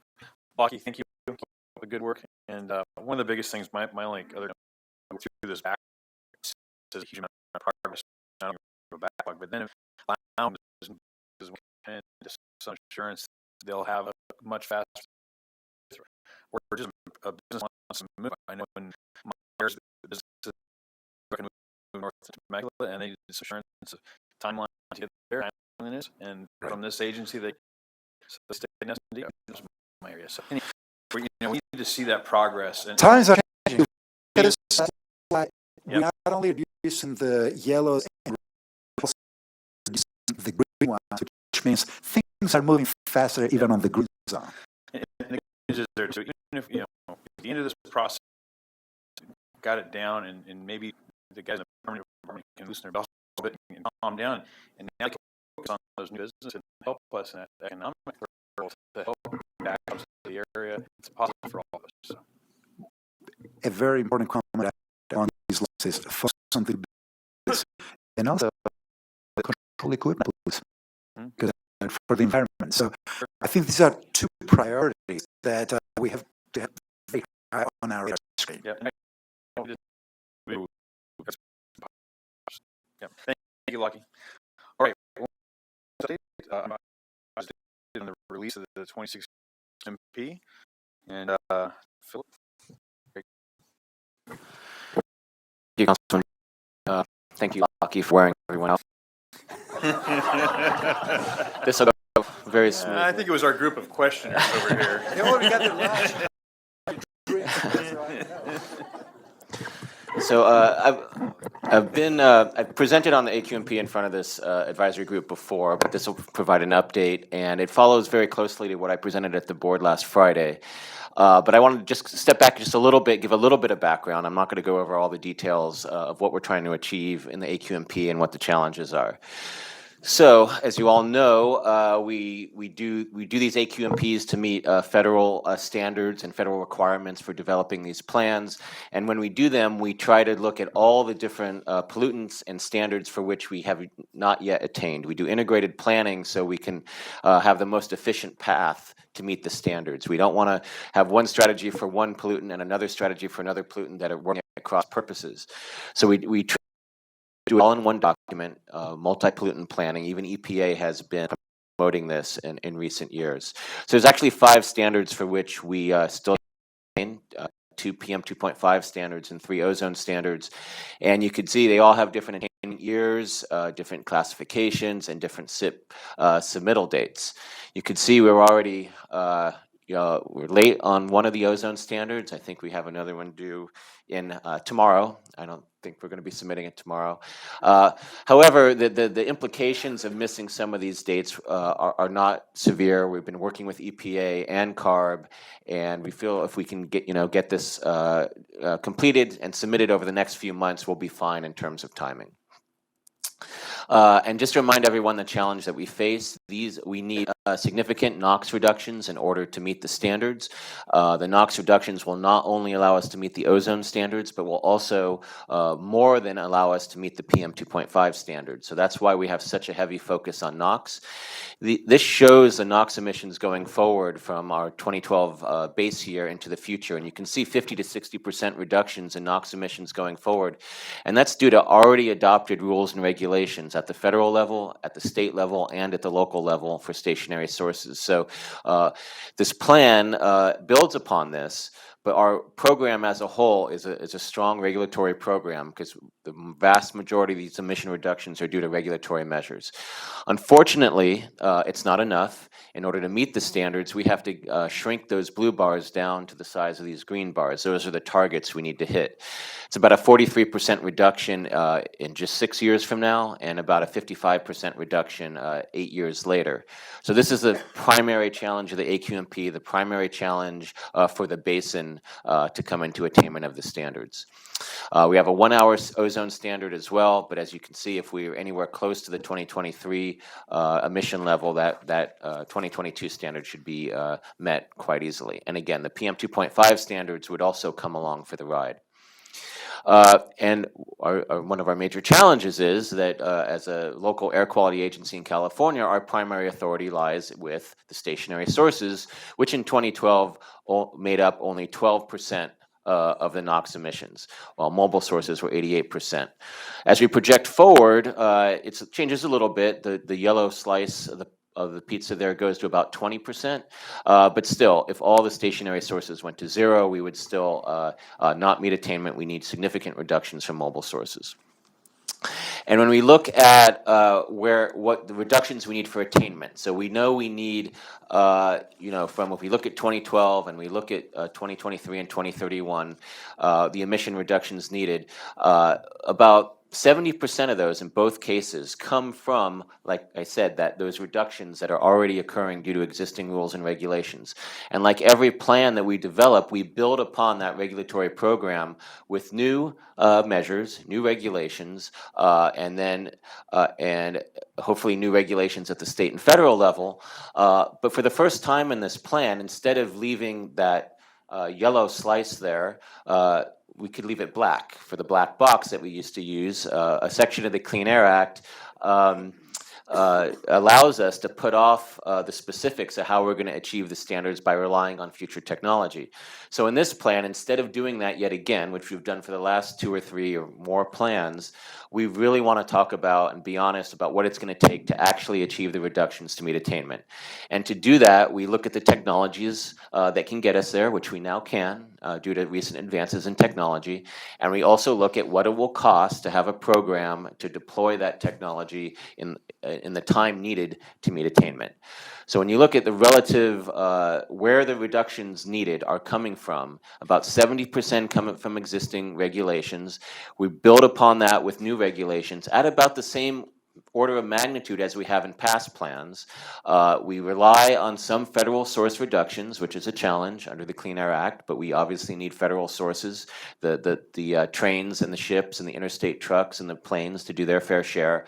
Lucky, thank you for the good work. And one of the biggest things, my only other through this back is a huge amount of progress, not a backlog, but then and some assurance they'll have a much faster. We're just a business wants to move. I know when my business is move north to Temecula, and they need this assurance of timeline to get there, and from this agency, they stay in SCAQMD, my area. So anyway, we need to see that progress. And times are changing. We not only reducing the yellows and the green ones, which means things are moving faster even on the green zone. And the there too. Even if at the end of this process, got it down, and maybe the guys in the permanent department can loosen their belts a little bit and calm down, and now they can focus on those new businesses and help us in that economic growth to help back up to the area. It's positive for all of us. So. A very important comment on these laws is focus on the business and also the control equipment, because for the environment. So I think these are two priorities that we have to have very high on our screen. Yeah. Thank you, Lucky. All right. I was in the release of the 26 MP, and Philip. Thank you, Councilman. Thank you, Lucky, for wearing everyone out. This will go very smooth. I think it was our group of questioners over here. They already got their lunch. So I've presented on the AQMP in front of this advisory group before, but this will provide an update, and it follows very closely to what I presented at the board last Friday. But I want to just step back just a little bit, give a little bit of background. I'm not going to go over all the details of what we're trying to achieve in the AQMP and what the challenges are. So, as you all know, we do these AQMPs to meet federal standards and federal requirements for developing these plans. And when we do them, we try to look at all the different pollutants and standards for which we have not yet attained. We do integrated planning so we can have the most efficient path to meet the standards. We don't want to have one strategy for one pollutant and another strategy for another pollutant that are working at cross purposes. So we try do it all in one document, multi-pollutant planning. Even EPA has been promoting this in recent years. So there's actually 5 standards for which we still maintain, 2 PM 2.5 standards and 3 ozone standards. And you can see they all have different attainment years, different classifications, and different SIP submittal dates. You can see we're already we're late on one of the ozone standards. I think we have another one due in tomorrow. I don't think we're going to be submitting it tomorrow. However, the implications of missing some of these dates are not severe. We've been working with EPA and CARB, and we feel if we can get this completed and submitted over the next few months, we'll be fine in terms of timing. And just to remind everyone the challenge that we face, we need significant NOx reductions in order to meet the standards. The NOx reductions will not only allow us to meet the ozone standards, but will also more than allow us to meet the PM 2.5 standards. So that's why we have such a heavy focus on NOx. This shows the NOx emissions going forward from our 2012 base year into the future, and you can see 50 to 60% reductions in NOx emissions going forward, and that's due to already adopted rules and regulations at the federal level, at the state level, and at the local level for stationary sources. So this plan builds upon this, but our program as a whole is a strong regulatory program because the vast majority of these emission reductions are due to regulatory measures. Unfortunately, it's not enough. In order to meet the standards, we have to shrink those blue bars down to the size of these green bars. Those are the targets we need to hit. It's about a 43% reduction in just 6 years from now, and about a 55% reduction 8 years later. So this is the primary challenge of the AQMP, the primary challenge for the basin to come into attainment of the standards. We have a 1-hour ozone standard as well, but as you can see, if we're anywhere close to the 2023 emission level, that 2022 standard should be met quite easily. And again, the PM 2.5 standards would also come along for the ride. And one of our major challenges is that as a local air quality agency in California, our primary authority lies with the stationary sources, which in 2012 made up only 12% of the NOx emissions, while mobile sources were 88%. As we project forward, it changes a little bit. The yellow slice of the pizza there goes to about 20%, but still, if all the stationary sources went to zero, we would still not meet attainment. We need significant reductions from mobile sources. And when we look at what the reductions we need for attainment, so we know we need, from if we look at 2012 and we look at 2023 and 2031, the emission reductions needed, about 70% of those in both cases come from, like I said, those reductions that are already occurring due to existing rules and regulations. And like every plan that we develop, we build upon that regulatory program with new measures, new regulations, and hopefully new regulations at the state and federal level. But for the first time in this plan, instead of leaving that yellow slice there, we could leave it black for the black box that we used to use. A section of the Clean Air Act allows us to put off the specifics of how we're going to achieve the standards by relying on future technology. So in this plan, instead of doing that yet again, which we've done for the last 2 or 3 or more plans, we really want to talk about and be honest about what it's going to take to actually achieve the reductions to meet attainment. And to do that, we look at the technologies that can get us there, which we now can due to recent advances in technology. And we also look at what it will cost to have a program to deploy that technology in the time needed to meet attainment. So when you look at the relative, where the reductions needed are coming from, about 70% coming from existing regulations. We build upon that with new regulations at about the same order of magnitude as we have in past plans. We rely on some federal source reductions, which is a challenge under the Clean Air Act, but we obviously need federal sources, the trains and the ships and the interstate trucks and the planes to do their fair share.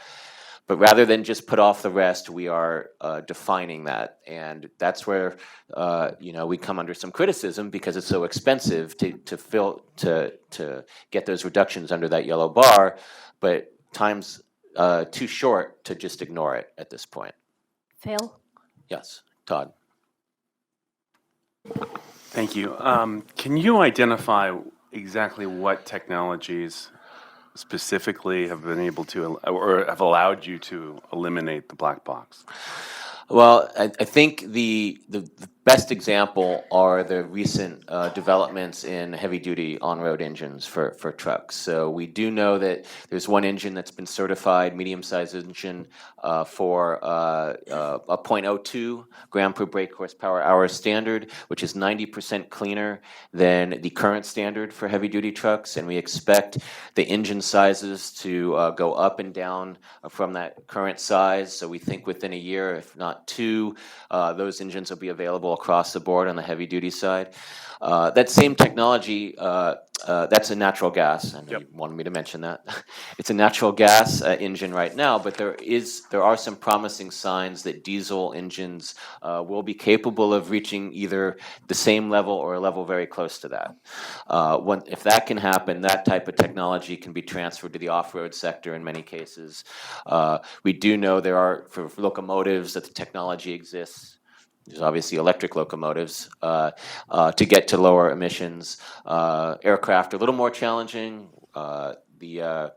But rather than just put off the rest, we are defining that, and that's where we come under some criticism because it's so expensive to get those reductions under that yellow bar, but time's too short to just ignore it at this point. Phil? Yes, Todd. Thank you. Can you identify exactly what technologies specifically have been able to, or have allowed you to eliminate the black box? Well, I think the best example are the recent developments in heavy-duty on-road engines for trucks. So we do know that there's one engine that's been certified, medium-sized engine, for a .02 gram per brake horsepower hour standard, which is 90% cleaner than the current standard for heavy-duty trucks, and we expect the engine sizes to go up and down from that current size. So we think within a year, if not two, those engines will be available across the board on the heavy-duty side. That same technology, that's a natural gas. I know you wanted me to mention that. It's a natural gas engine right now, but there are some promising signs that diesel engines will be capable of reaching either the same level or a level very close to that. If that can happen, that type of technology can be transferred to the off-road sector in many cases. We do know there are, for locomotives, that the technology exists. There's obviously electric locomotives to get to lower emissions. Aircraft are a little more challenging. The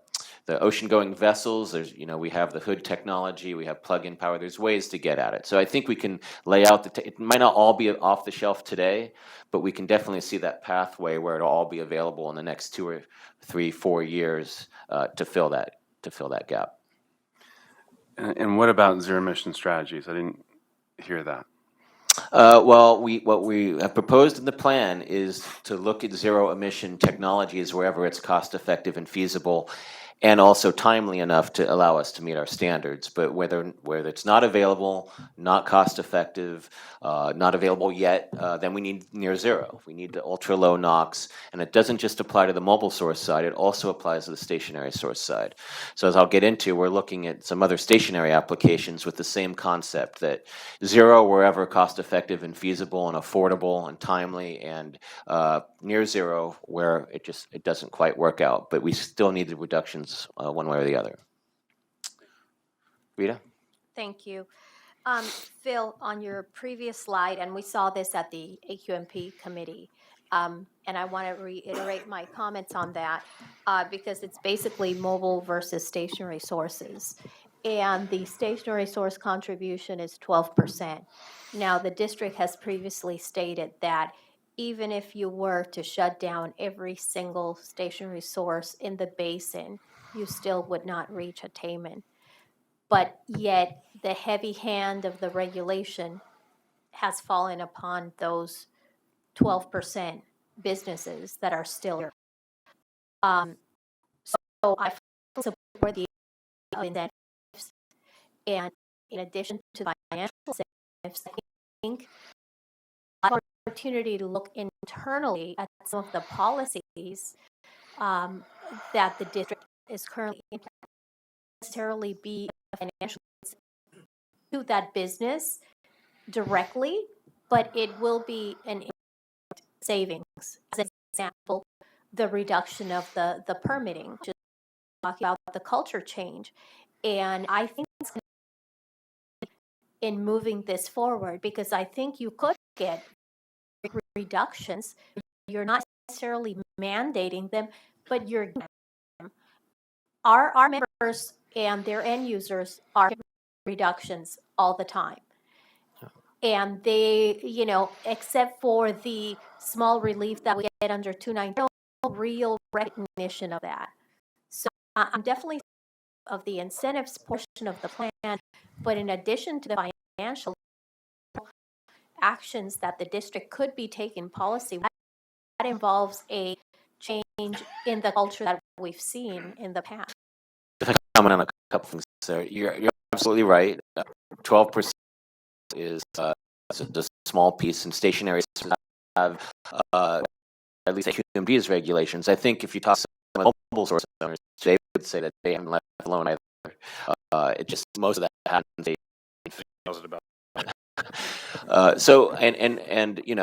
ocean-going vessels, we have the hood technology, we have plug-in power. There's ways to get at it. So I think we can lay out it might not all be off the shelf today, but we can definitely see that pathway where it'll all be available in the next 2 or 3, 4 years to fill that gap. And what about zero-emission strategies? I didn't hear that. Well, what we have proposed in the plan is to look at zero-emission technologies wherever it's cost-effective and feasible, and also timely enough to allow us to meet our standards. But where it's not available, not cost-effective, not available yet, then we need near zero. We need the ultra-low NOx, and it doesn't just apply to the mobile source side, it also applies to the stationary source side. So as I'll get into, we're looking at some other stationary applications with the same concept, that zero wherever cost-effective and feasible and affordable and timely, and near zero where it doesn't quite work out. But we still need the reductions one way or the other. Rita? Thank you. Phil, on your previous slide, and we saw this at the AQMP committee, and I want to reiterate my comments on that because it's basically mobile versus stationary sources. And the stationary source contribution is 12%. Now, the district has previously stated that even if you were to shut down every single stationary source in the basin, you still would not reach attainment. But yet the heavy hand of the regulation has fallen upon those 12% businesses that are still here. So I support the incentives, and in addition to the financial incentives, I think opportunity to look internally at some of the policies that the district is currently implementing, necessarily be a financial to that business directly, but it will be an savings. As an example, the reduction of the permitting, just talking about the culture change. And I think it's in moving this forward, because I think you could get reductions. You're not necessarily mandating them, but you're our members and their end users are reductions all the time. And they, except for the small relief that we get under 290, no real recognition of that. So I'm definitely of the incentives portion of the plan, but in addition to the financial actions that the district could be taking policy, that involves a change in the culture that we've seen in the past. If I can comment on a couple things there, you're absolutely right. 12% is just a small piece, and stationary have at least QMD's regulations. I think if you talk to some mobile source owners, they would say that they haven't left alone either. It just, most of that happens.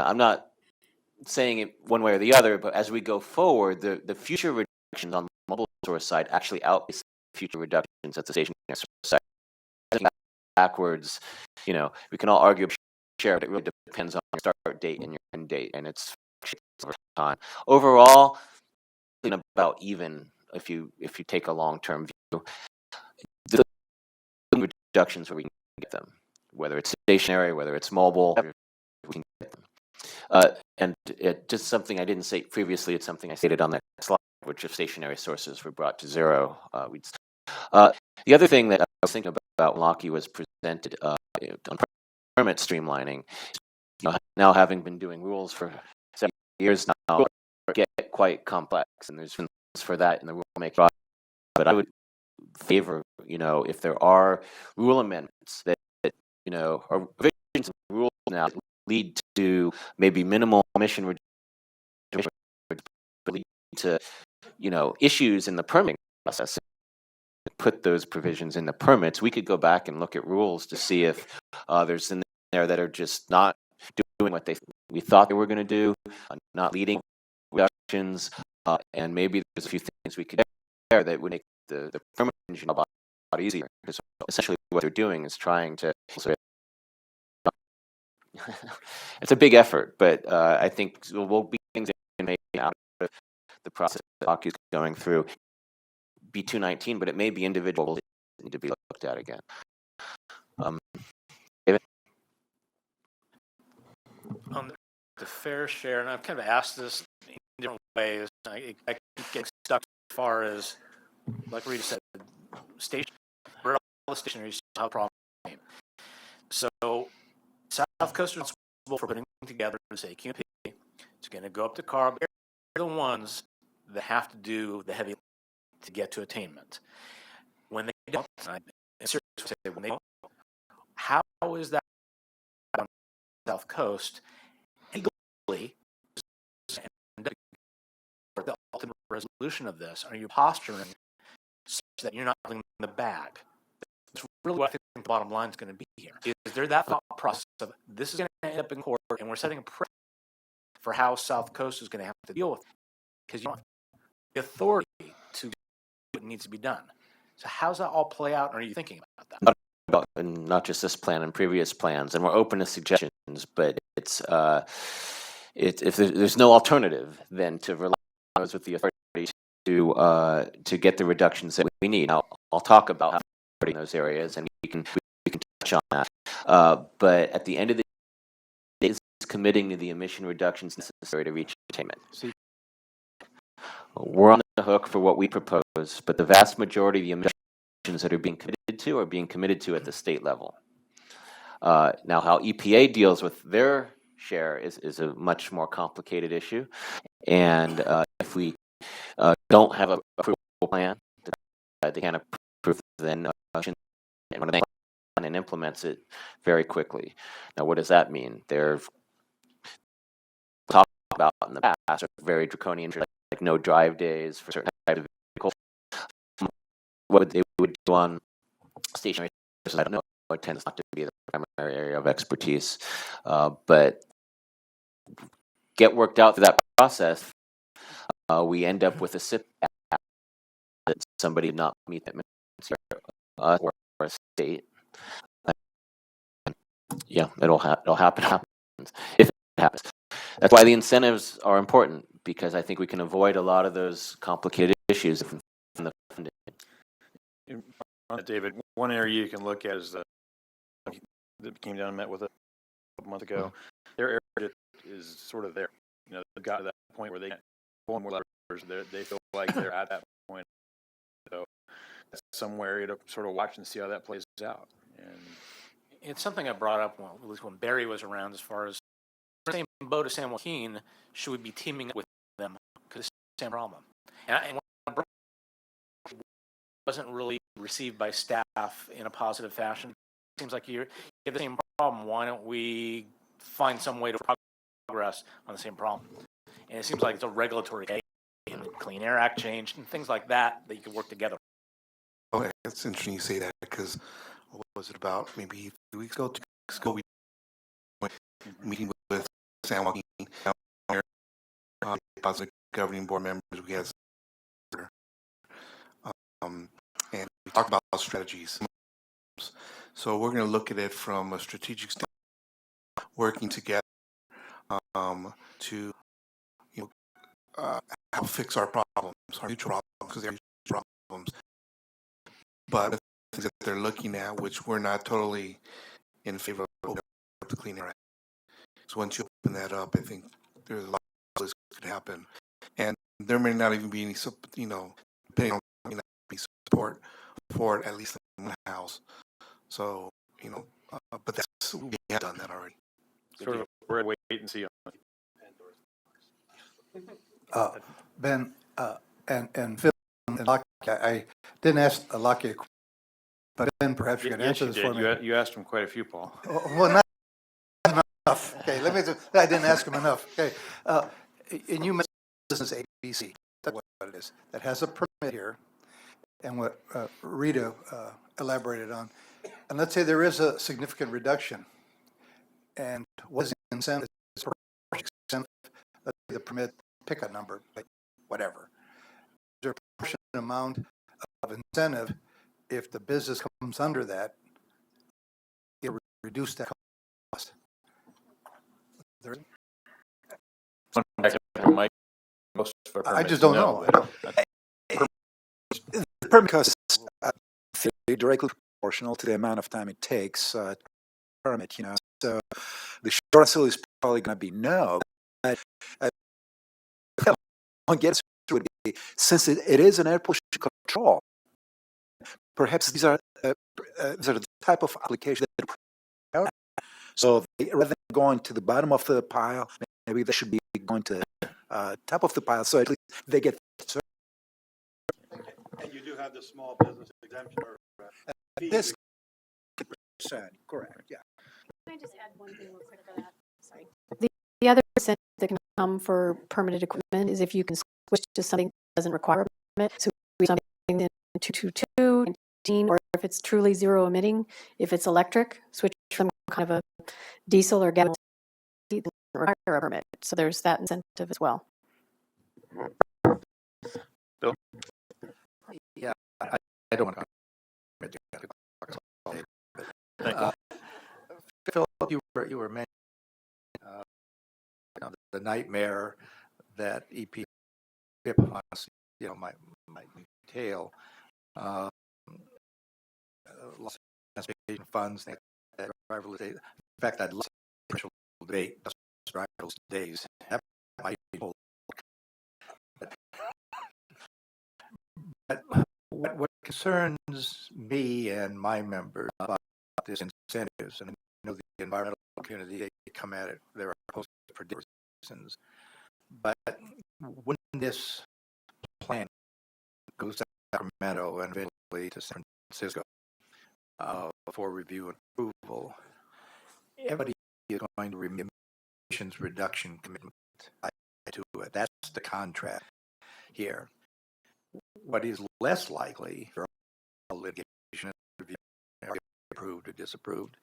I'm not saying it one way or the other, but as we go forward, the future reductions on the mobile source side actually outpace future reductions at the stationary source side. I think backwards, we can all argue share, but it really depends on your start date and your end date, and it's over time. Overall, about even if you take a long-term view, the reductions where we can get them, whether it's stationary, whether it's mobile, we can get them. And just something I didn't say previously, it's something I stated on that slide, which if stationary sources were brought to zero, we'd. The other thing that I was thinking about when Lockheed was presented on permit streamlining, now having been doing rules for 7 years now, get quite complex, and there's been for that in the rulemaking. But I would favor, if there are rule amendments that are revisions of rules now that lead to maybe minimal emission reduction, lead to issues in the permitting process. Put those provisions in the permits. We could go back and look at rules to see if there's in there that are just not doing what we thought they were going to do, not leading reductions, and maybe there's a few things we could do there that would make the permit engine a lot easier. Because essentially what they're doing is trying to. It's a big effort, but I think there will be things that can make out of the process that Aki is going through. B219, but it may be individual that need to be looked at again. David? The fair share, and I've kind of asked this in different ways. I keep getting stuck as far as, like Rita said, all the stationaries have a problem. So South Coast is responsible for putting together the SCAQMD. It's going to go up to CARB. They're the ones that have to do the heavy to get to attainment. When they don't, when they don't, how is that on the South Coast legally the ultimate resolution of this? Are you posturing such that you're not putting in the bag? That's really what I think the bottom line is going to be here. Is there that thought process of this is going to end up in court and we're setting a precedent for how South Coast is going to have to deal with it? Because you don't have the authority to do what needs to be done. So how's that all play out? Or are you thinking about that? Not just this plan and previous plans, and we're open to suggestions, but it's if there's no alternative than to rely on those with the authority to get the reductions that we need. Now, I'll talk about how in those areas, and we can touch on that. But at the end of the day, it's committing to the emission reductions necessary to reach attainment. We're on the hook for what we propose, but the vast majority of the emissions that are being committed to are being committed to at the state level. Now, how EPA deals with their share is a much more complicated issue, and if we don't have a approval plan, they can't approve, then and implements it very quickly. Now, what does that mean? They're talked about in the past are very draconian, like no drive days for certain types of vehicles. What they would do on stationary sources, I don't know. It tends not to be the primary area of expertise, but get worked out through that process. We end up with a SIP that somebody did not meet that or a state. Yeah, it'll happen. If it happens. That's why the incentives are important, because I think we can avoid a lot of those complicated issues from the funding. David, one area you can look at is that came down and met with a month ago. Their area is sort of there. They've got to that point where they can't pull more levers. They feel like they're at that point. So that's somewhere to sort of watch and see how that plays out. And it's something I brought up at least when Barry was around, as far as the same boat as San Joaquin, should we be teaming up with them? Because it's the same problem. And it wasn't really received by staff in a positive fashion. It seems like you have the same problem. Why don't we find some way to progress on the same problem? And it seems like it's a regulatory and the Clean Air Act changed and things like that you could work together. Oh, it's interesting you say that, because what was it about maybe 2 weeks ago? 2 weeks ago, we went meeting with San Joaquin, positive governing board members. We had and we talked about strategies. So we're going to look at it from a strategic standpoint, working together to help fix our problems, our mutual problems, because they're mutual problems. But the things that they're looking at, which we're not totally in favor of the Clean Air Act. So once you open that up, I think there's a lot of this could happen. And there may not even be any, depending on, be support for it, at least in one house. So, but we have done that already. Sort of, we're at wait and see on Ben, and Phil, and Lucky, I didn't ask Lucky, but Ben, perhaps you can Yes, answer you this for did. me. You asked him quite a few, Paul. Well, not enough. Okay, I didn't ask him enough. Okay, and you mentioned business ABC. That's what it is. That has a permit here, and what Rita elaborated on. And let's say there is a significant reduction, and what is the incentive? Let's say the permit, pick a number, like whatever. Is there a portion amount of incentive if the business comes under that? It reduce that cost. There, I just don't know. The permit costs are directly proportional to the amount of time it takes to permit, So the short answer is probably going to be no. But one gets to it, since it is an air pollution control, perhaps these are the type of application that are. So rather than going to the bottom of the pile, maybe they should be going to the top of the pile, so at least they get. And you do have the small business exemption or This percent, correct? Yeah. Can I just add one thing real quick to that? Sorry. The other incentive that can come for permitted equipment is if you can switch to something that doesn't require a permit. So something in 222, 19, or if it's truly zero emitting, if it's electric, switch from kind of a diesel or gas that doesn't require a permit. So there's that incentive as well. Bill? Yeah, I don't want to. Phil, you were mentioning the nightmare that EP might entail. Loss of transportation funds, that driverless days. In fact, I'd love a special debate driverless days. That might be whole. But what concerns me and my members about this incentives, and I know the environmental community, they come at it, there are opposed for different reasons, but when this plan goes to Sacramento and eventually to San Francisco for review and approval, everybody is going to remember emissions reduction commitment to it. That's the contract here. What is less likely for litigation, approved or disapproved,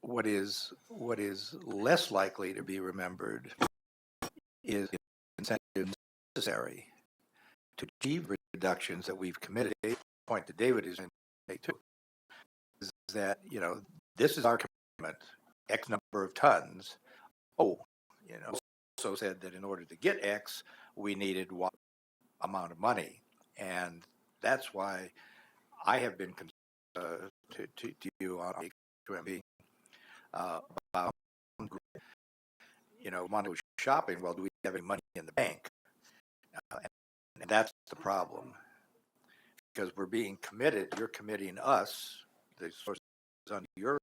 what is less likely to be remembered is incentives necessary to achieve reductions that we've committed. The point that David is in too is that this is our commitment, X number of tons. Also said that in order to get X, we needed what amount of money, and that's why I have been to you on SCAQMD about money was shopping. Well, do we have any money in the bank? And that's the problem, because we're being committed. You're committing us, the sources under your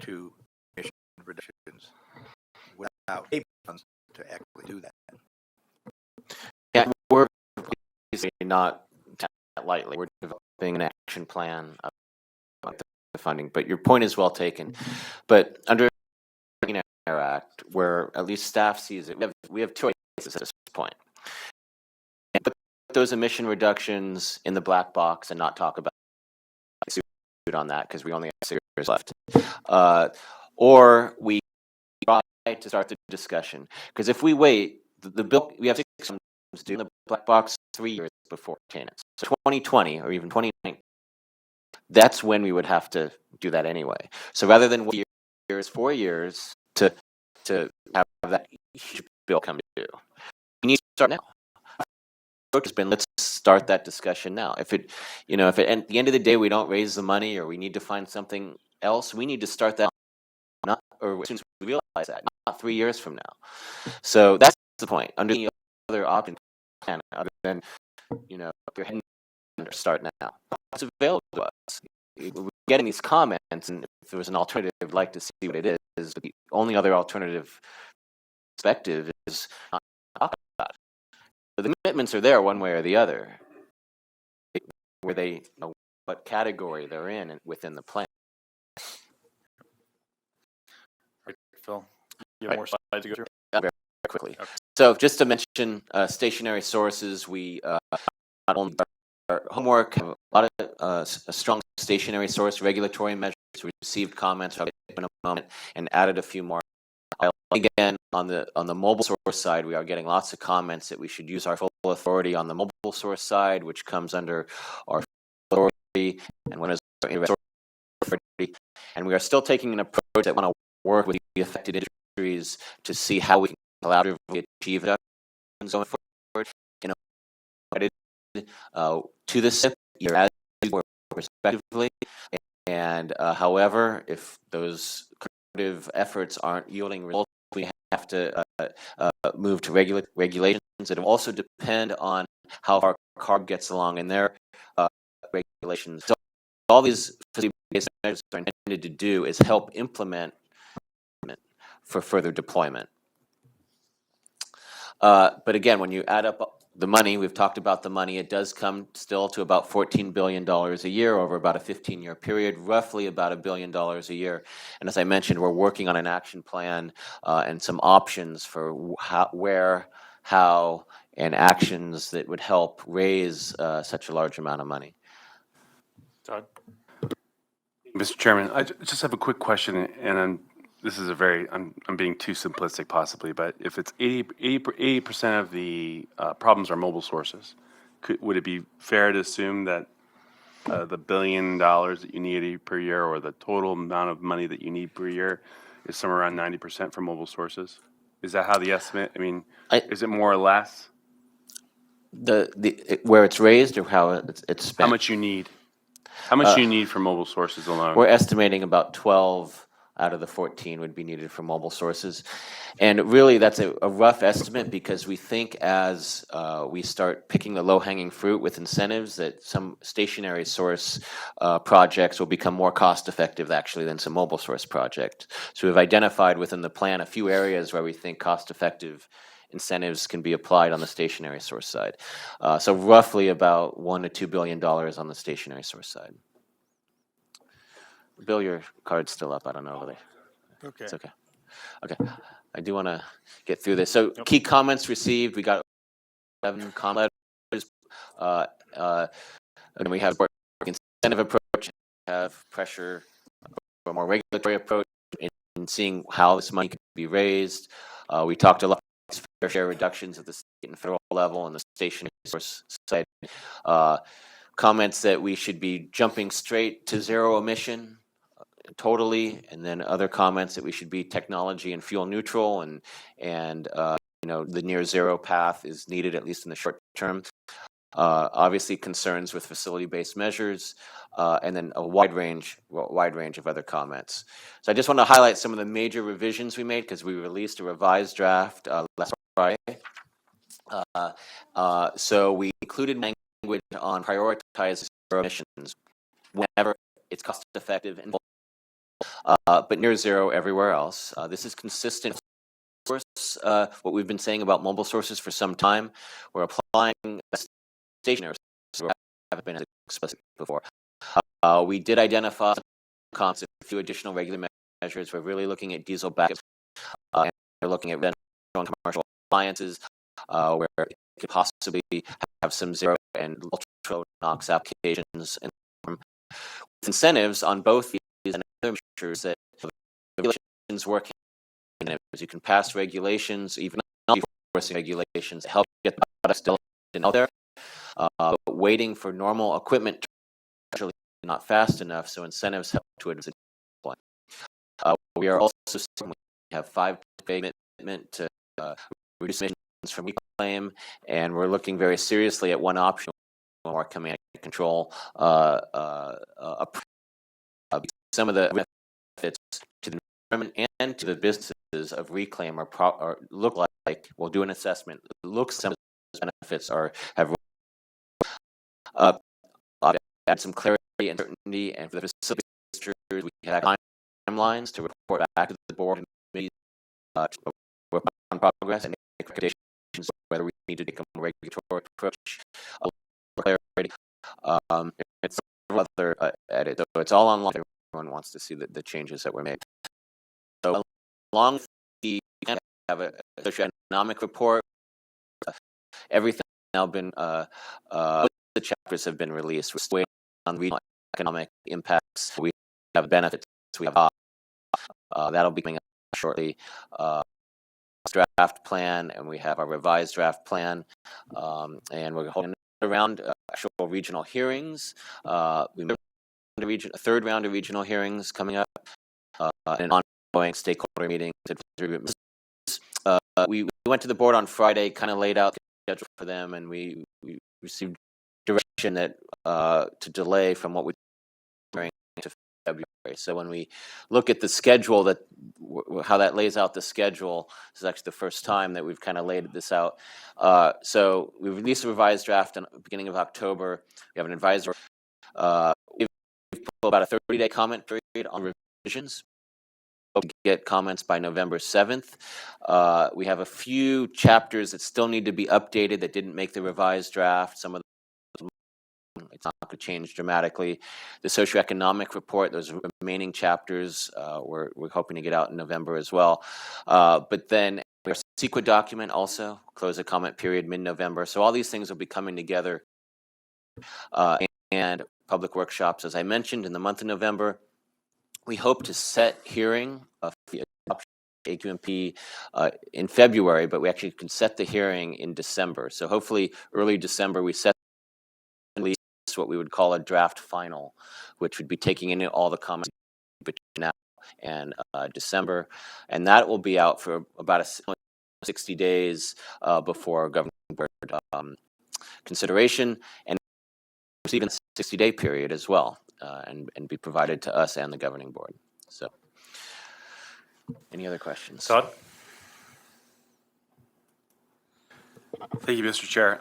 to emission reductions without funds to actually do that. Yeah, we're not that lightly. We're developing an action plan about the funding, but your point is well taken. But under the Air Act, where at least staff sees it, we have two choices at this point. Put those emission reductions in the black box and not talk about on that because we only have 6 years left, or we try to start the discussion. Because if we wait, the bill, we have 6 months to do the black box 3 years before maintenance. So 2020 or even 2019, that's when we would have to do that anyway. So rather than 4 years to have that huge bill come due, we need to start now. Has been, let's start that discussion now. If at the end of the day we don't raise the money or we need to find something else, we need to start that, not or as soon as we realize that, not 3 years from now. So that's the point. Under the other option plan, other than, you're heading or start now, it's available to us. We're getting these comments, and if there was an alternative, I'd like to see what it is. But the only other alternative perspective is not to talk about it. But the commitments are there one way or the other, where they know what category they're in and within the plan. Right, Phil, you have Right. more slides to go through? Very quickly. Okay. So just to mention stationary sources, we not only our homework, have a lot of a strong stationary source regulatory measures. We received comments in a moment and added a few more. Again, on the mobile source side, we are getting lots of comments that we should use our full authority on the mobile source side, which comes under our authority, and when is authority. And we are still taking an approach that want to work with the affected industries to see how we can collaboratively achieve that going forward. To the SIP year as respectively, and however, if those collaborative efforts aren't yielding results, we have to move to regulations. It will also depend on how far CARB gets along in their regulations. So all these facility-based measures are intended to do is help implement for further deployment. But again, when you add up the money, we've talked about the money, it does come still to about $14 billion a year over about a 15-year period, roughly about $1 billion a year. And as I mentioned, we're working on an action plan and some options for where, how, and actions that would help raise such a large amount of money. Todd? Mr. Chairman, I just have a quick question, and this is I'm being too simplistic possibly, but if it's 80% of the problems are mobile sources, would it be fair to assume that the $1 billion that you need per year, or the total amount of money that you need per year, is somewhere around 90% for mobile sources? Is that how the estimate? I mean, is it more or less? Where it's raised or how it's spent? How much you need? How much do you need for mobile sources alone? We're estimating about 12 out of the 14 would be needed for mobile sources. And really, that's a rough estimate, because we think as we start picking the low-hanging fruit with incentives, that some stationary source projects will become more cost-effective, actually, than some mobile source projects. So we've identified within the plan a few areas where we think cost-effective incentives can be applied on the stationary source side. So roughly about $1 to $2 billion on the stationary source side. Bill, your card's still up. I don't know over there. Okay. It's okay. Okay. I do want to get through this. So key comments received. We got 7 comment letters. And we have incentive approach, have pressure for a more regulatory approach in seeing how this money can be raised. We talked a lot about fair share reductions at the state and federal level and the stationary source side. Comments that we should be jumping straight to zero emission totally, and then other comments that we should be technology and fuel neutral, and the near zero path is needed, at least in the short term. Obviously concerns with facility-based measures, and then a wide range of other comments. So I just want to highlight some of the major revisions we made, because we released a revised draft last Friday. So we included language on prioritizing zero emissions whenever it's cost effective and but near zero everywhere else. This is consistent with what we've been saying about mobile sources for some time. We're applying stationary sources, haven't been as explicit before. We did identify a few additional regular measures. We're really looking at diesel backups, and we're looking at commercial appliances, where it could possibly have some zero and ultra NOx applications, and with incentives on both these and other measures that the regulations work. You can pass regulations, even not forcing regulations, to help get the products still out there. But waiting for normal equipment to actually not fast enough, so incentives help to advance the point. We are also we have 5-day commitment to reduce emissions from reclaim, and we're looking very seriously at one option, more command and control. Some of the benefits to the and to the businesses of Reclaim are look like we'll do an assessment. It looks some benefits have add some clarity and certainty, and for the facility managers, we have timelines to report back to the board and committees to work on progress and make recommendations whether we need to take a more regulatory approach. Clarity. It's several other edits, so it's all online. Everyone wants to see the changes that were made. So along with the kind of have a socioeconomic report, everything now been the chapters have been released. We're waiting on regional economic impacts. We have benefits. We have that'll be coming up shortly. Draft plan, and we have our revised draft plan, and we're holding around actual regional hearings. We have a third round of regional hearings coming up, and ongoing stakeholder meetings. We went to the board on Friday, kind of laid out the schedule for them, and we received direction that to delay from what we during to February. So when we look at the schedule, that how that lays out the schedule, this is actually the first time that we've kind of laid this out. So we released a revised draft in the beginning of October. We have an advisor. We've put about a 30-day comment period on revisions. We get comments by November 7th. We have a few chapters that still need to be updated that didn't make the revised draft. Some of it's not going to change dramatically. The socioeconomic report, those remaining chapters, we're hoping to get out in November as well. But then our CEQA document also, close the comment period mid-November. So all these things will be coming together. And public workshops, as I mentioned, in the month of November. We hope to set hearing of the AQMP in February, but we actually can set the hearing in December. So hopefully early December we set what we would call a draft final, which would be taking in all the comments between now and December, and that will be out for about 60 days before government board consideration, and even a 60-day period as well, and be provided to us and the governing board. So, any other questions? Todd? Thank you, Mr. Chair.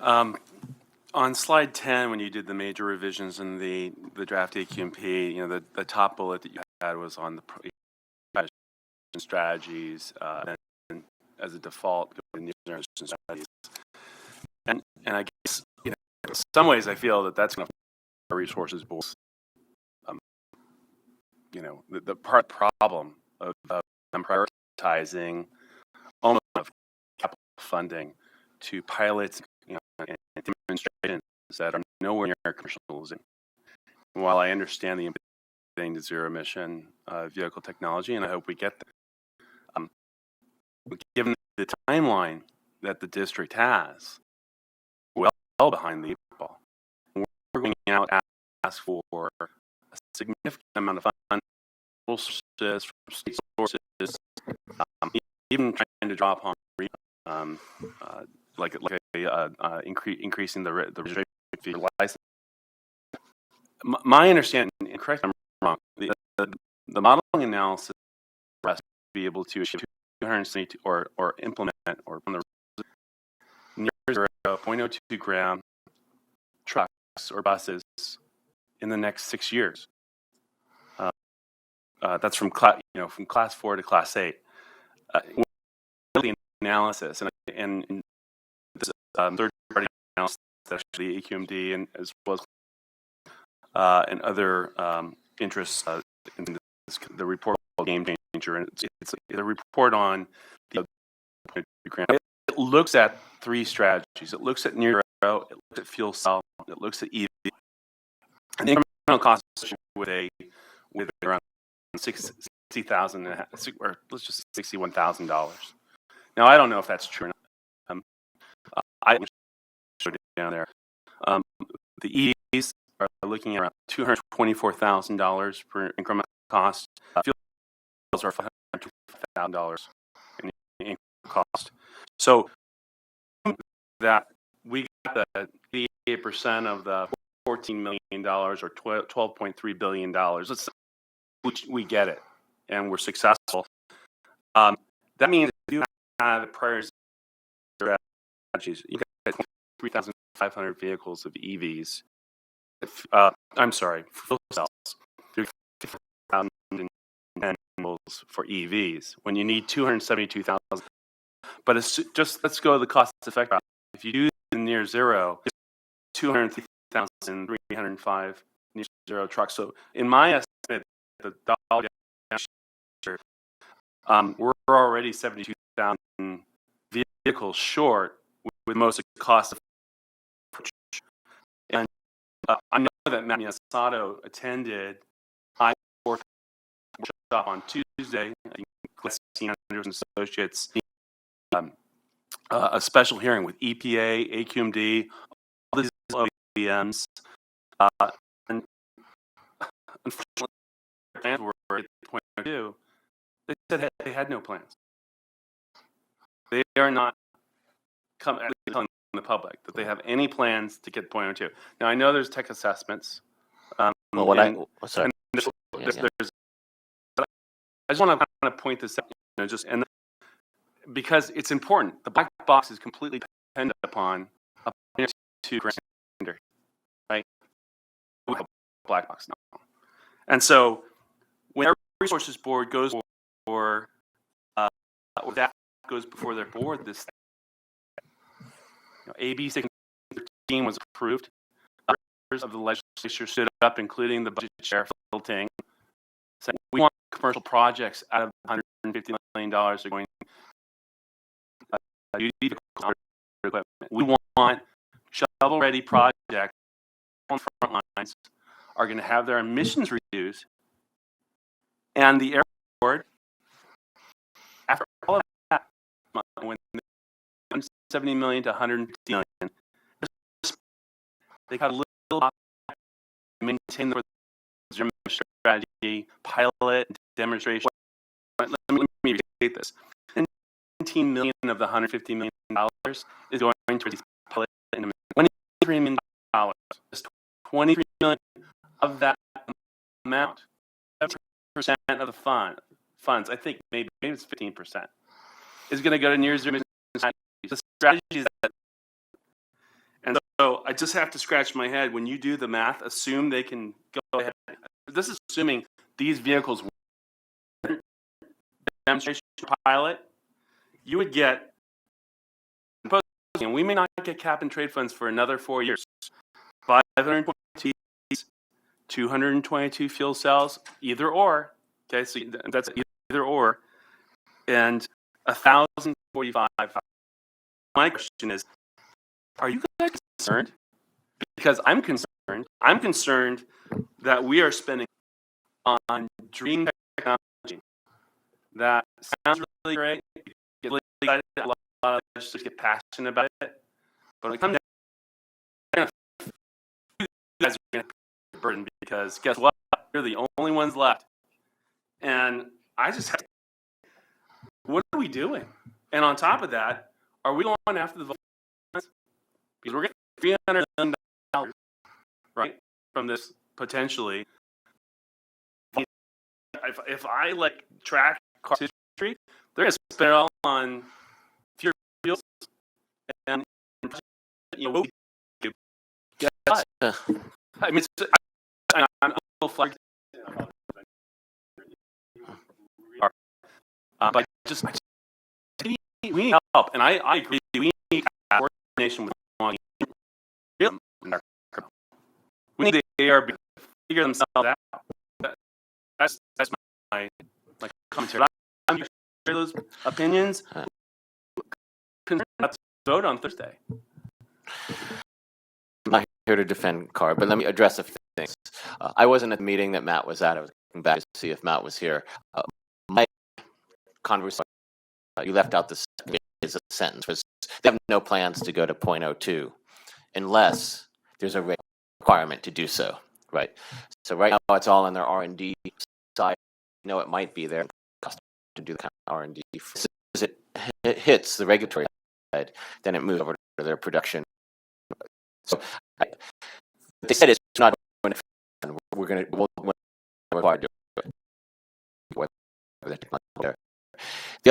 On slide 10, when you did the major revisions in the draft AQMP, you know, the top bullet that you had was on the strategies, and as a default, strategies. And I guess, you know, in some ways I feel that that's going to our resources both. You know, the problem of prioritizing almost capital funding to pilots, you know, and demonstrations that are nowhere near commercialization. While I understand the thing to zero emission vehicle technology, and I hope we get there, given the timeline that the district has, well behind the eight ball, we're going out to ask for a significant amount of funding sources from state sources, even trying to drop on increasing the registration fee for license. My understanding, and correct me if I'm wrong, the modeling analysis for us to be able to achieve 272 or implement or on the near zero 0.02 gram trucks or buses in the next 6 years. That's from from class 4 to class 8. The analysis and this third-party analysis, actually AQMD and as well as and other interests in the report called Game Changer, and it's a report on the grant. It looks at 3 strategies. It looks at near zero, it looks at fuel cell, it looks at EV, and the incremental cost with around $60,000 or let's just $61,000. Now I don't know if that's true or not. I showed it down there. The EVs are looking at around $224,000 per incremental cost. Fuel cells are $502,000 in incremental cost. So that we got the 88% of the $14 million or $12.3 billion. We get it, and we're successful. That means if you have prior strategies, you got 3,500 vehicles of EVs. I'm sorry, fuel cells. 3,010 vehicles for EVs when you need 272,000. But it's just let's go to the cost effect. If you do the near zero, it's 203,305 near zero trucks. So in my estimate, the dollar we're already 72,000 vehicles short with most of the cost of. And I know that Matt Miyasato attended my workshop on Tuesday. And Associates, a special hearing with EPA, AQMD, all these OEMs, and unfortunately, plans were at the point of view. They said they had no plans. They are not telling the public that they have any plans to get to 0.02. Now I know there's tech assessments. Well, sorry. I just want to kind of point this out, because it's important. The black box is completely dependent upon a 0.2 grander, right? We have a black box now, and so when our resources board goes for or that goes before their board, this AB 613 was approved. Members of the legislature stood up, including the budget chair, Phil Ting, said we want commercial projects out of $150 million are going equipment. We want shovel-ready projects on front lines are going to have their emissions reduced, and the airport, after all of that, when $70 million to $150 million, they got a little maintain the strategy, pilot, demonstration. Let me restate this. $19 million of the $150 million is going towards these pilot and $23 million. Just $23 million of that amount, 7% of the funds, I think maybe it's 15%, is going to go to near zero emission the strategies that. And so I just have to scratch my head when you do the math. Assume they can go ahead. This is assuming these vehicles demonstration pilot. You would get, and we may not get cap and trade funds for another 4 years. 522, 222 fuel cells, either or. Okay, so that's either or, and 1,045. My question is, are you guys concerned? Because I'm concerned. I'm concerned that we are spending on dream technology that sounds really great. Get really excited, a lot of us just get passionate about it. But when it comes down, you guys are going to be a burden because guess what? You're the only ones left. And I just have to, what are we doing? And on top of that, are we going after the because we're getting $300 million, right, from this potentially. If I track car history, they're going to spend it all on fuels and I mean, I'm a little flagged. But just we need help, and I agree. We need coordination with we need the ARB to figure themselves out. That's my commentary. I'm share those opinions. Let's vote on Thursday. I'm not here to defend CAR, but let me address a few things. I wasn't at the meeting that Matt was at. I was looking back to see if Matt was here. My conversation, you left out the sentence, was they have no plans to go to 0.02 unless there's a requirement to do so, right? So right now it's all in their R&D side. You know, it might be their cost to do the kind of R&D. As it hits the regulatory side, then it moves over to their production. So they said it's not going to. We'll require to do it.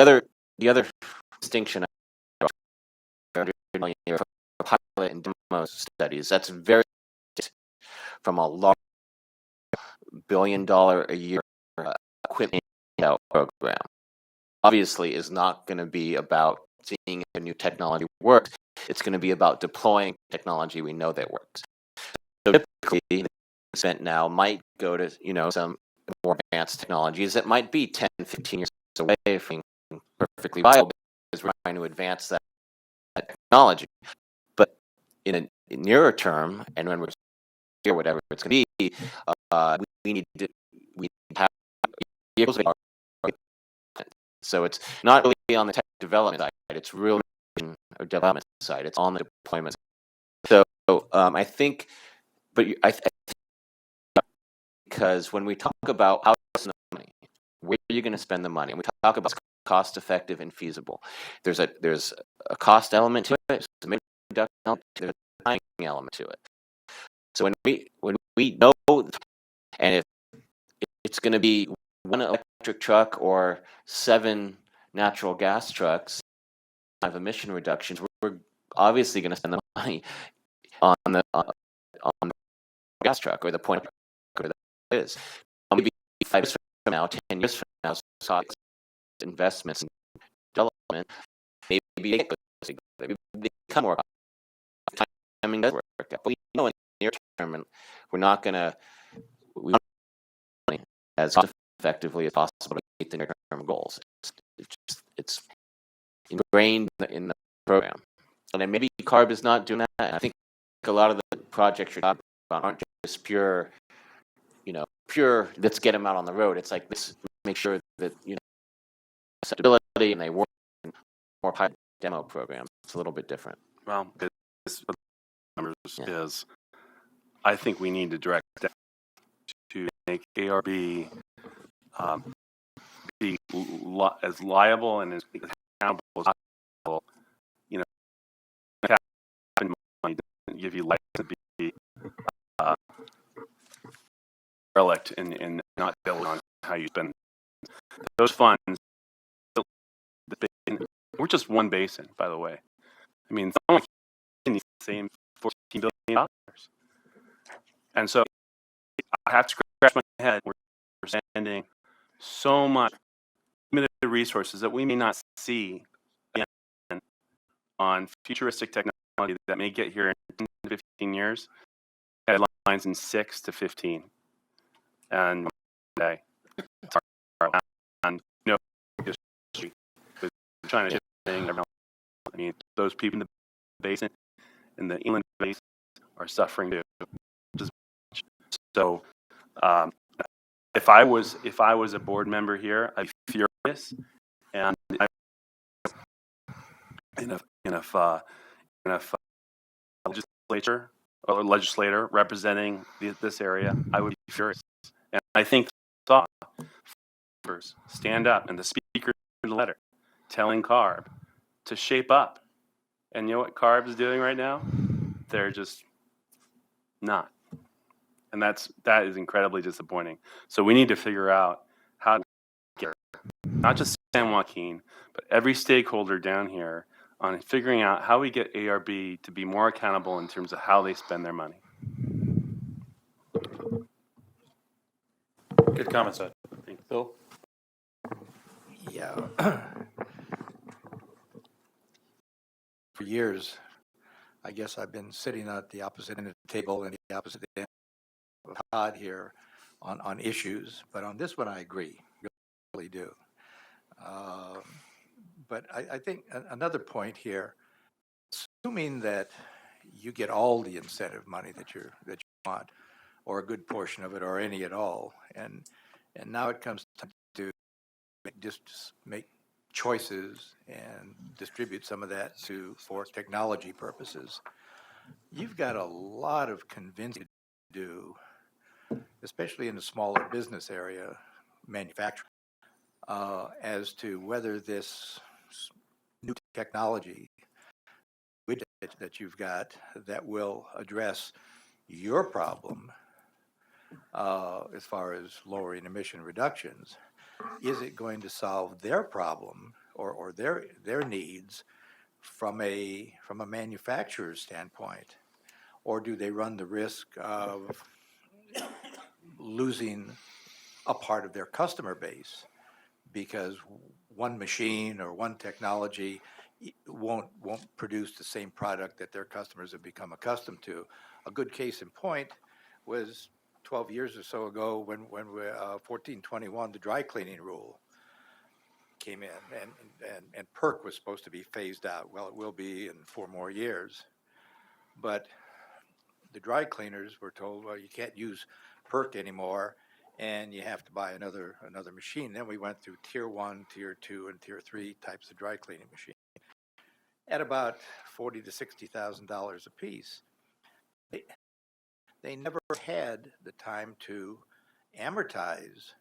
the other distinction $100 million for pilot and demo studies, that's very different from a large $1 billion a year equipment program. Obviously is not going to be about seeing if a new technology works. It's going to be about deploying technology we know that works. So typically, the investment now might go to some more advanced technologies that might be 10, 15 years away from being perfectly viable because we're trying to advance that technology. But in a nearer term, and when we're here, whatever it's going to be, we need to have vehicles that are. So it's not really on the tech development side; it's really on the development side. It's on the deployment side. So I think, because when we talk about how to spend the money, where are you going to spend the money, and we talk about cost-effective and feasible, there's a cost element to it, there's a timing element to it. So when we know, and if it's going to be one electric truck or 7 natural gas trucks of emission reductions, we're obviously going to spend the money on the gas truck or the point where that is. Maybe 5 years from now, 10 years from now, so investments in development, maybe they become more. Timing does work out, but we know in the near term, and we're not going to. We want money as cost effectively as possible to meet the near-term goals. It's ingrained in the program, and then maybe CARB is not doing that. And I think a lot of the projects you're talking about aren't just pure. Let's get them out on the road. It's like let's make sure that acceptability and they work in more pilot demo programs. It's a little bit different. Well, numbers is, I think we need to direct that to make ARB be as liable and as accountable as possible. Money doesn't give you license to be relict and not build on how you spend those funds. We're just one basin, by the way. I mean, it's only in the same $14 billion. And so I have to scratch my head. We're spending so much limited resources that we may not see on futuristic technology that may get here in 10 to 15 years. Headlines in 6 to 15. And today, and history with China. I mean, those people in the basin, in the inland basin, are suffering too. So, if I was a board member here, I'd be furious, and if legislator representing this area, I would be furious. And I think stand up, and the speaker in the letter telling CARB to shape up. And you know what CARB is doing right now? They're just not. And that is incredibly disappointing. So we need to figure out how to get not just San Joaquin, but every stakeholder down here on figuring out how we get ARB to be more accountable in terms of how they spend their money. Good comments, Ed. Phil? Yeah. For years, I guess I've been sitting at the opposite end of the table and the opposite end of Todd here on issues, but on this one I agree, really do. But I think another point here, assuming that you get all the incentive money that you want, or a good portion of it, or any at all, and now it comes to just make choices and distribute some of that for technology purposes. You've got a lot of convincing to do, especially in the smaller business area, manufacturing, as to whether this new technology that you've got that will address your problem as far as lowering emission reductions, is it going to solve their problem or their needs from a manufacturer's standpoint? Or do they run the risk of losing a part of their customer base because one machine or one technology won't produce the same product that their customers have become accustomed to? A good case in point was 12 years or so ago when 1421, the dry cleaning rule, came in, and PERC was supposed to be phased out. Well, it will be in 4 more years. But the dry cleaners were told, well, you can't use PERC anymore, and you have to buy another machine. Then we went through Tier 1, Tier 2, and Tier 3 types of dry cleaning machines at about $40,000 to $60,000 a piece. They never had the time to amortize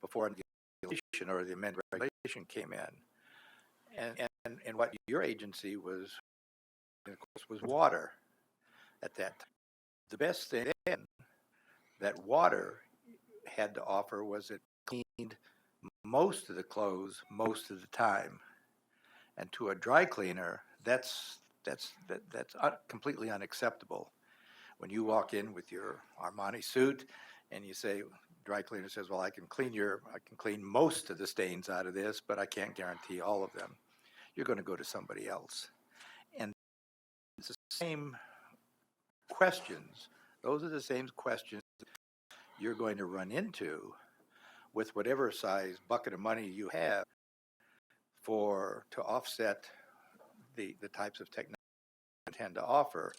before the regulation or the amended regulation came in. And what your agency was, of course, was water at that time. The best thing then that water had to offer was it cleaned most of the clothes most of the time. And to a dry cleaner, that's completely unacceptable. When you walk in with your Armani suit and you say, dry cleaner says, well, I can clean most of the stains out of this, but I can't guarantee all of them. You're going to go to somebody else. And it's the same questions. Those are the same questions you're going to run into with whatever size bucket of money you have to offset the types of technology you tend to offer.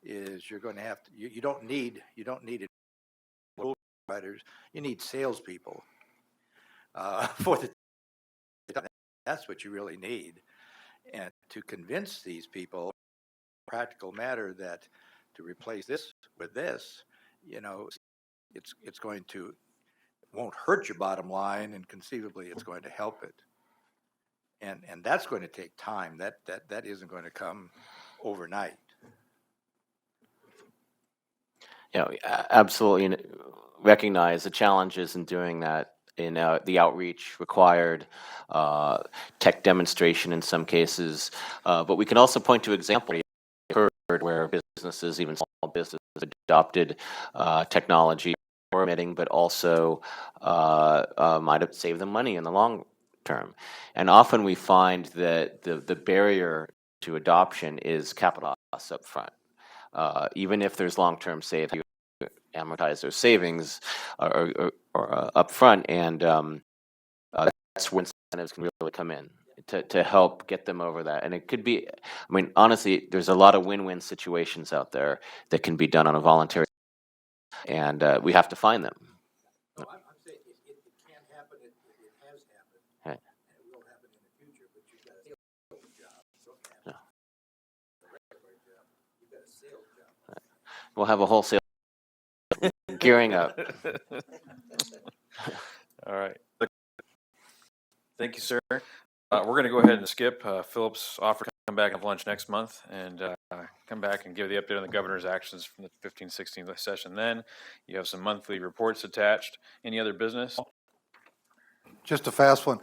Is you're going to have to, you don't need providers, you need salespeople for the, that's what you really need. And to convince these people, practical matter, that to replace this with this, it's going to, won't hurt your bottom line, and conceivably it's going to help it. And that's going to take time. That isn't going to come overnight. Absolutely recognize the challenges in doing that, in the outreach required, tech demonstration in some cases, but we can also point to examples where businesses, even small businesses, adopted technology for emitting, but also might have saved them money in the long term. And often we find that the barrier to adoption is capital costs up front. Even if there's long-term savings, amortize their savings or up front, and that's when incentives can really come in to help get them over that. And it could be, I mean, honestly, there's a lot of win-win situations out there that can be done on a voluntary, and we have to find them. No, I'm saying it can happen, it has happened, Right. and it will happen in the future, but you've got a sales job. You don't have a regular job. You've got a sales job. Right. We'll have a wholesale gearing up. All right. Thank you, sir. We're going to go ahead and skip Philip's offer to come back and have lunch next month, and come back and give the update on the governor's actions from the 15-16 session. Then you have some monthly reports attached. Any other business? Just a fast one.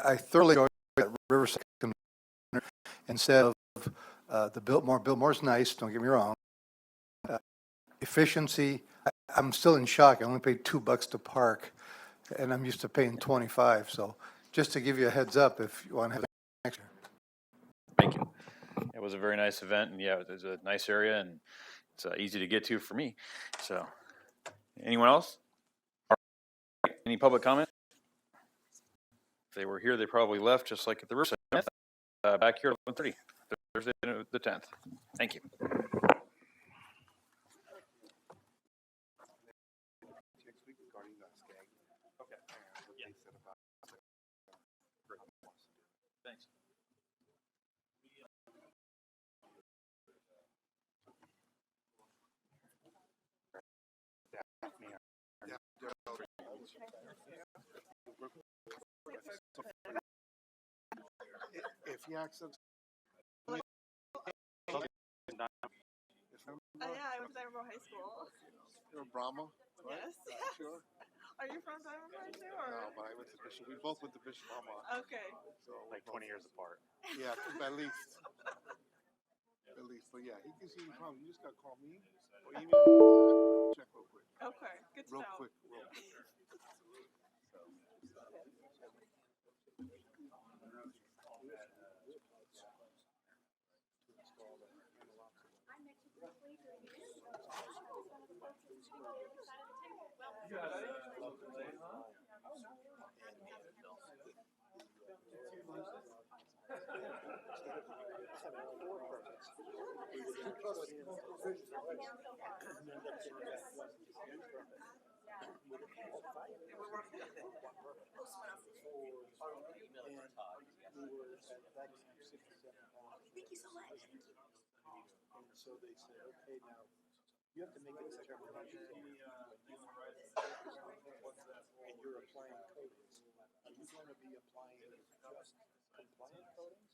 I thoroughly enjoyed that Riverside instead of the Biltmore's nice, don't get me wrong. Efficiency, I'm still in shock. I only paid $2 to park, and I'm used to paying 25. So just to give you a heads up if you want to have next year. Thank you. It was a very nice event, and yeah, it's a nice area, and it's easy to get to for me. So, anyone else? All right. Any public comment? If they were here, they probably left, just like at the Riverside. Back here at 11:30, Thursday the 10th. Thank you. Thanks. If he accidents. Yeah, I went to Ivor High School. You're a Brahma? Yes. Sure. Are you from Diamond Point too, or? No, but I went to Bishop. We both went to Bishop Armand. Okay. So Like 20 years apart. Yeah, at least. At least, but yeah, he can see any problem. You just gotta call me or email. Check real quick. Okay, good to Real know. quick, real quick. Thank you so much. Thank you. And so they said, okay, now you have to make a determination. And you're applying coatings. Are you going to be applying just compliant coatings?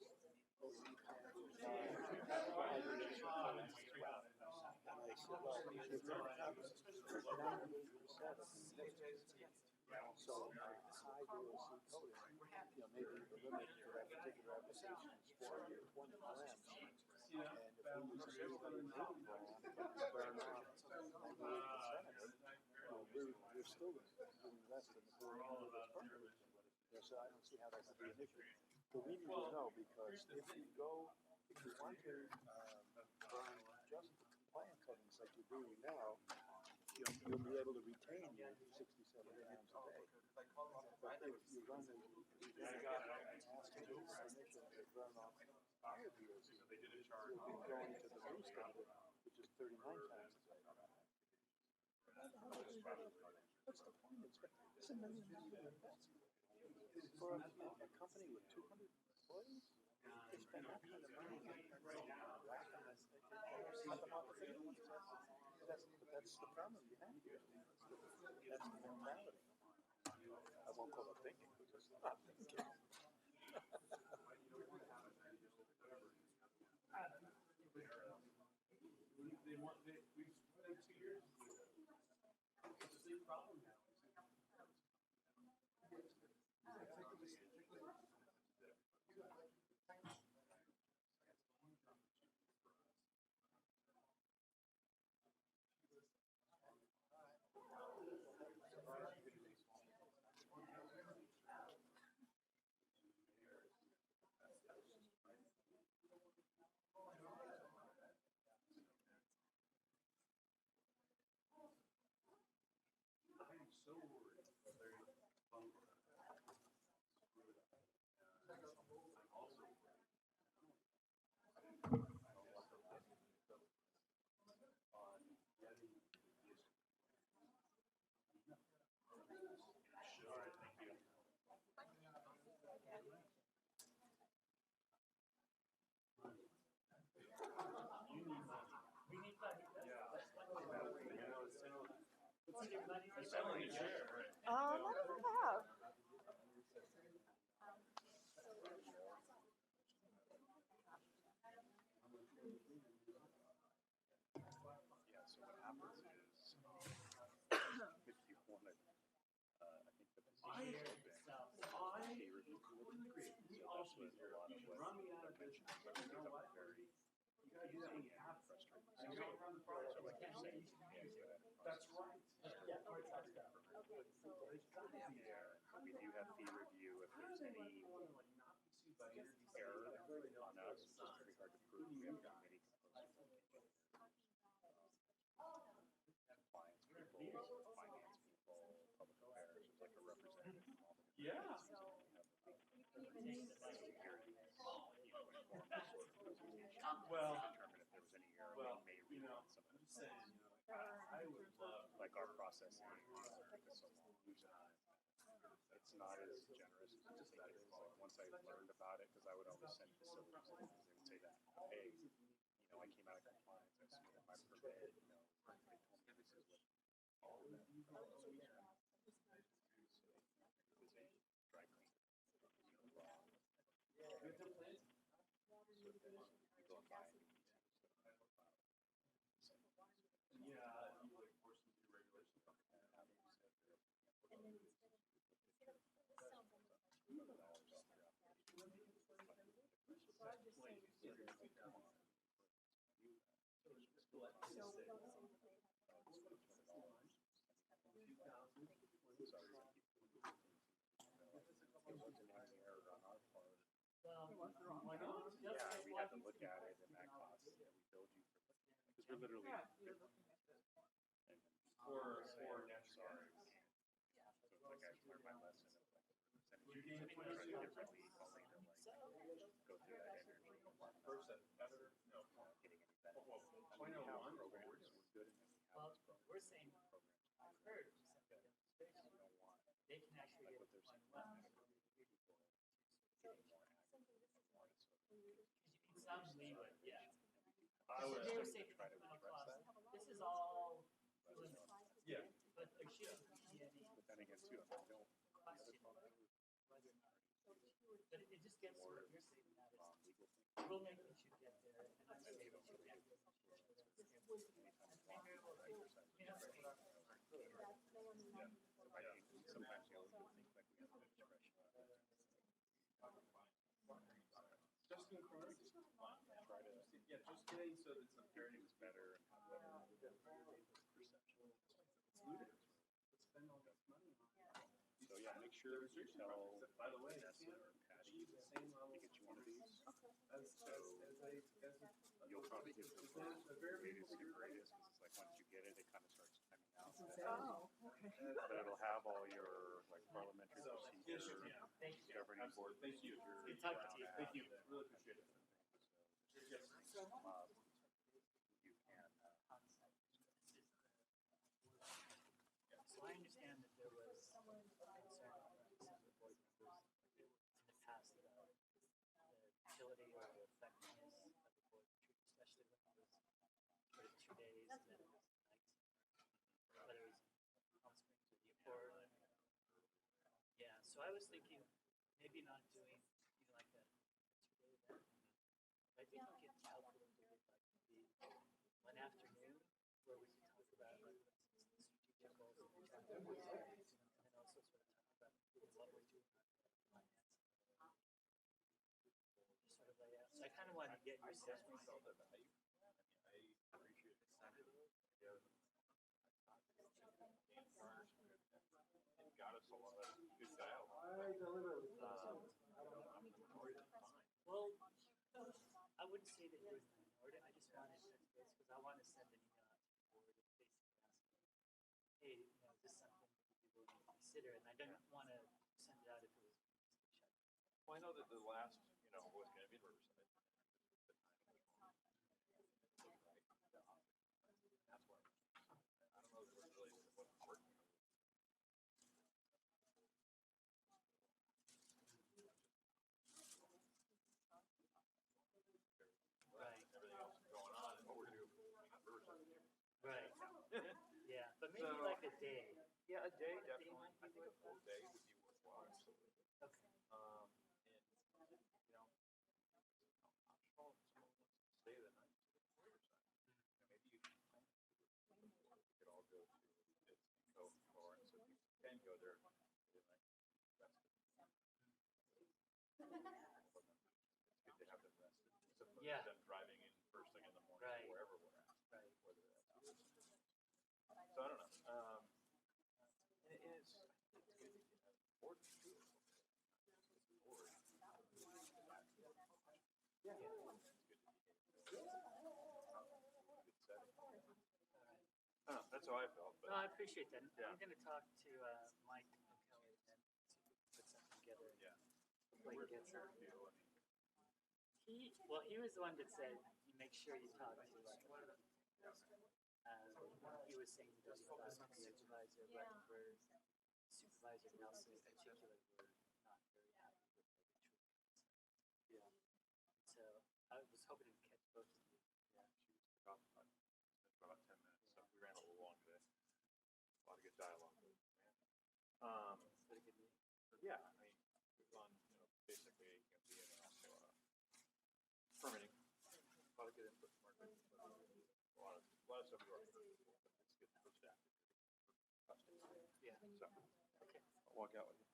Or are you going to apply hydration coatings as well? And I said, well, you're going to have 98% of the mixtures. So high VOC coating, maybe the limit for that particular application is 420 grams. And if we use 380 grams, burn off 98% of it, we're still doing less than the 400 that's permitted. So I don't see how that could be an issue. But we need to know, because if you want to burn just the compliant coatings like you're doing now, you'll be able to retain your 67 grams a day. But if you run the ask the permission to burn off higher VOC, you'll be going to the new standard, which is 39 times a day. What's the point? It's a million investment. For a company with 200 employees, they spend that kind of money on that's the problem you have here. That's the mentality. I won't call it thinking, because it's not thinking. I don't think I have. Yeah, so what happens is, if you want to, I think the position is open, peer review coordinator. So that's what a lot of what the pension has become very confusing and frustrating. So like you're saying, that's right. Yeah, we do have fee review if there's any error on us, which is pretty hard to prove. We have a committee composed of compliance people, finance people, public affairs, it's like a representative from all the different agencies. And we have security, informal sort of presentation. Well, determine if there was any error, we may rewrite some of the like our process is because so long, it's not as generous as you think it is. Like once I learned about it, because I would always send facilities and they would say that, hey, I came out of compliance, I submitted my permit, they told me this is what all of that. So it was a dry clean. Wrong. Yeah, you like force them to regulation. Why not? Yeah, we had to look at it and that cost that we billed you for, because we're literally. Or net, sorry. So it's like I learned my lesson of like percentage. Differently, I'll later like go through that energy. First, better, no, getting any better. Well, 0.01 programs was good. Well, we're saying programs. I've heard demonstration. You don't want. They can actually get what they're saying. Some leeway, yeah. So they were saying this is all. Yeah. But there shouldn't be any. But then again, too, I don't. Question. But it just gets to what you're saying, that is, rulemaking should get there, and I'm saying it should get there. Sometimes you think like we have good discretion. Justin Cronin, try to, yeah, just getting so that some parity was better and have better perception. It's ludicrous. Let's spend all this money on it. So yeah, make sure you tell, by the way, Vanessa or Patty to get you one of these. So you'll probably get the latest and greatest, because it's like once you get it, it kind of starts timing out. Oh, okay. But it'll have all your like parliamentary procedure, governing board procedure. Good talking to you. Thank you. Really appreciate it. So, you can. So I understand that there was concern about some of the board members in the past about the utility or the effectiveness of the board retreat, especially when it was for 2 days and then it was nights, whether it was Palm Springs or Newport. Yeah, so I was thinking maybe not doing like a 2-day event. I think it's helpful if we did like maybe one afternoon where we could talk about like the strategic goals of each of them, and then also sort of talk about what we're doing on finance. Just sort of lay out. So I kind of wanted to get your sense. I appreciate it. It got us a lot of good dialogue. Well, I wouldn't say that you're the minority. I just wanted to because I want to send an email out to the board and basically ask them, hey, is this something that you'd be willing to consider? And I don't want to send it out if it was shut. Well, I know that the last, was going to be in Riverside. That's why. I don't know if it was really what worked. Right. Everything else is going on, and what we're going to do in Riverside. Right. Yeah, but maybe like a day. Yeah, a day, definitely. I think a full day would be worthwhile, absolutely. Okay. And, optional, if someone wants to stay the night, Riverside. Maybe you can plan it. We could all go to it's in Cove Florence, so people can go there. It's good to have them rested. As opposed to them driving in first thing in the morning, Right. wherever we're at. Right. Whether that's so I don't know. And it's good to have board too. Board. Yeah. Good setting. That's how I felt. But No, I appreciate that. I'm going to talk to Mike and Kelly and see if we can put something together. Yeah. Like get some. He was the one that said you make sure you talk to he was saying he doesn't talk to the supervisor, but we're Supervisor Nelson in particular were not very happy with the retreat concept. Yeah. So I was hoping to catch both of you. Yeah, she was about 10 minutes, so we ran a little long today. A lot of good dialogue. Yeah, I mean, we've gone, basically AQMD and also permitting. A lot of good input from our group. A lot of stuff we already heard before, but it's good for staff to hear customers. Yeah. So, okay, I'll walk out with you.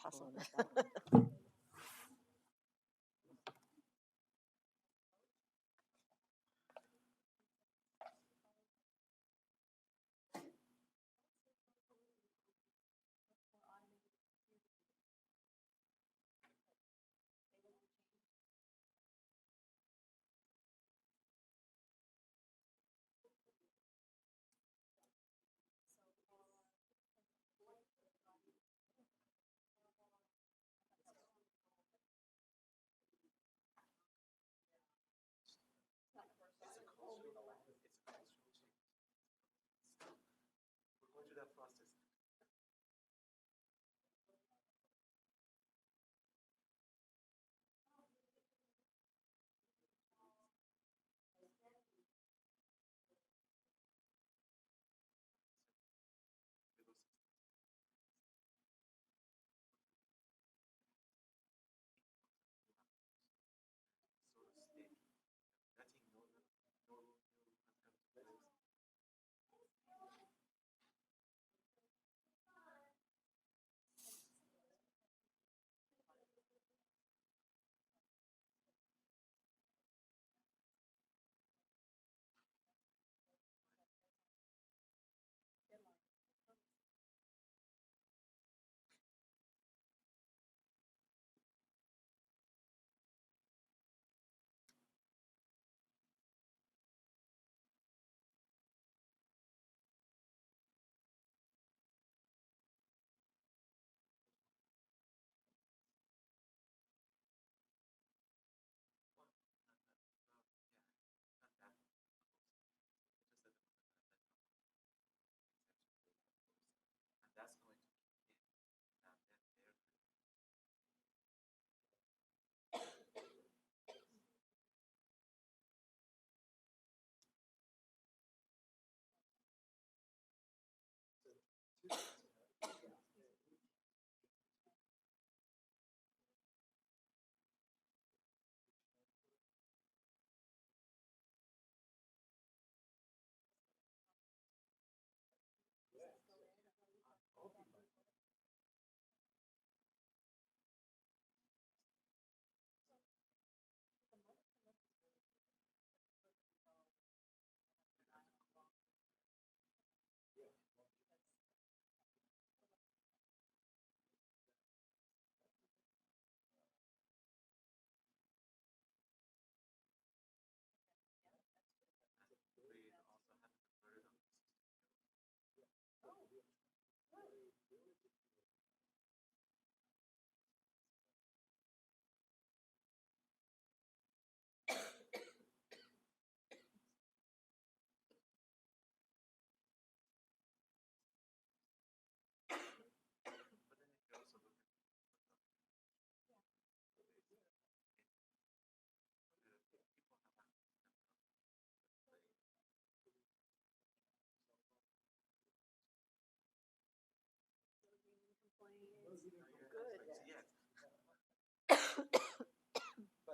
tussling with that. We're going through that process. That's going to kick in, and then they're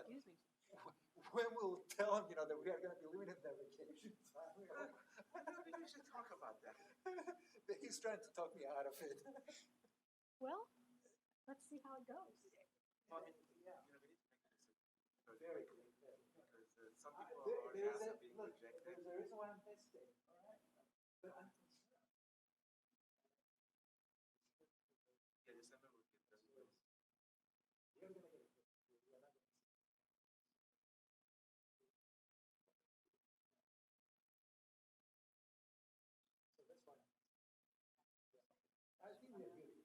Excuse me. When we'll tell them, that we are going to be limiting their vacation time. Maybe we should talk about that. He's trying to talk me out of it. Well, let's see how it goes. Well, I mean, we need to make a decision. Very clear. Because some people already asked being rejected. There's a reason why I'm hesitating, all right? But I'm concerned. Yeah, December will get this close. We're going to get it. We're not going to see. So that's why I think we agree.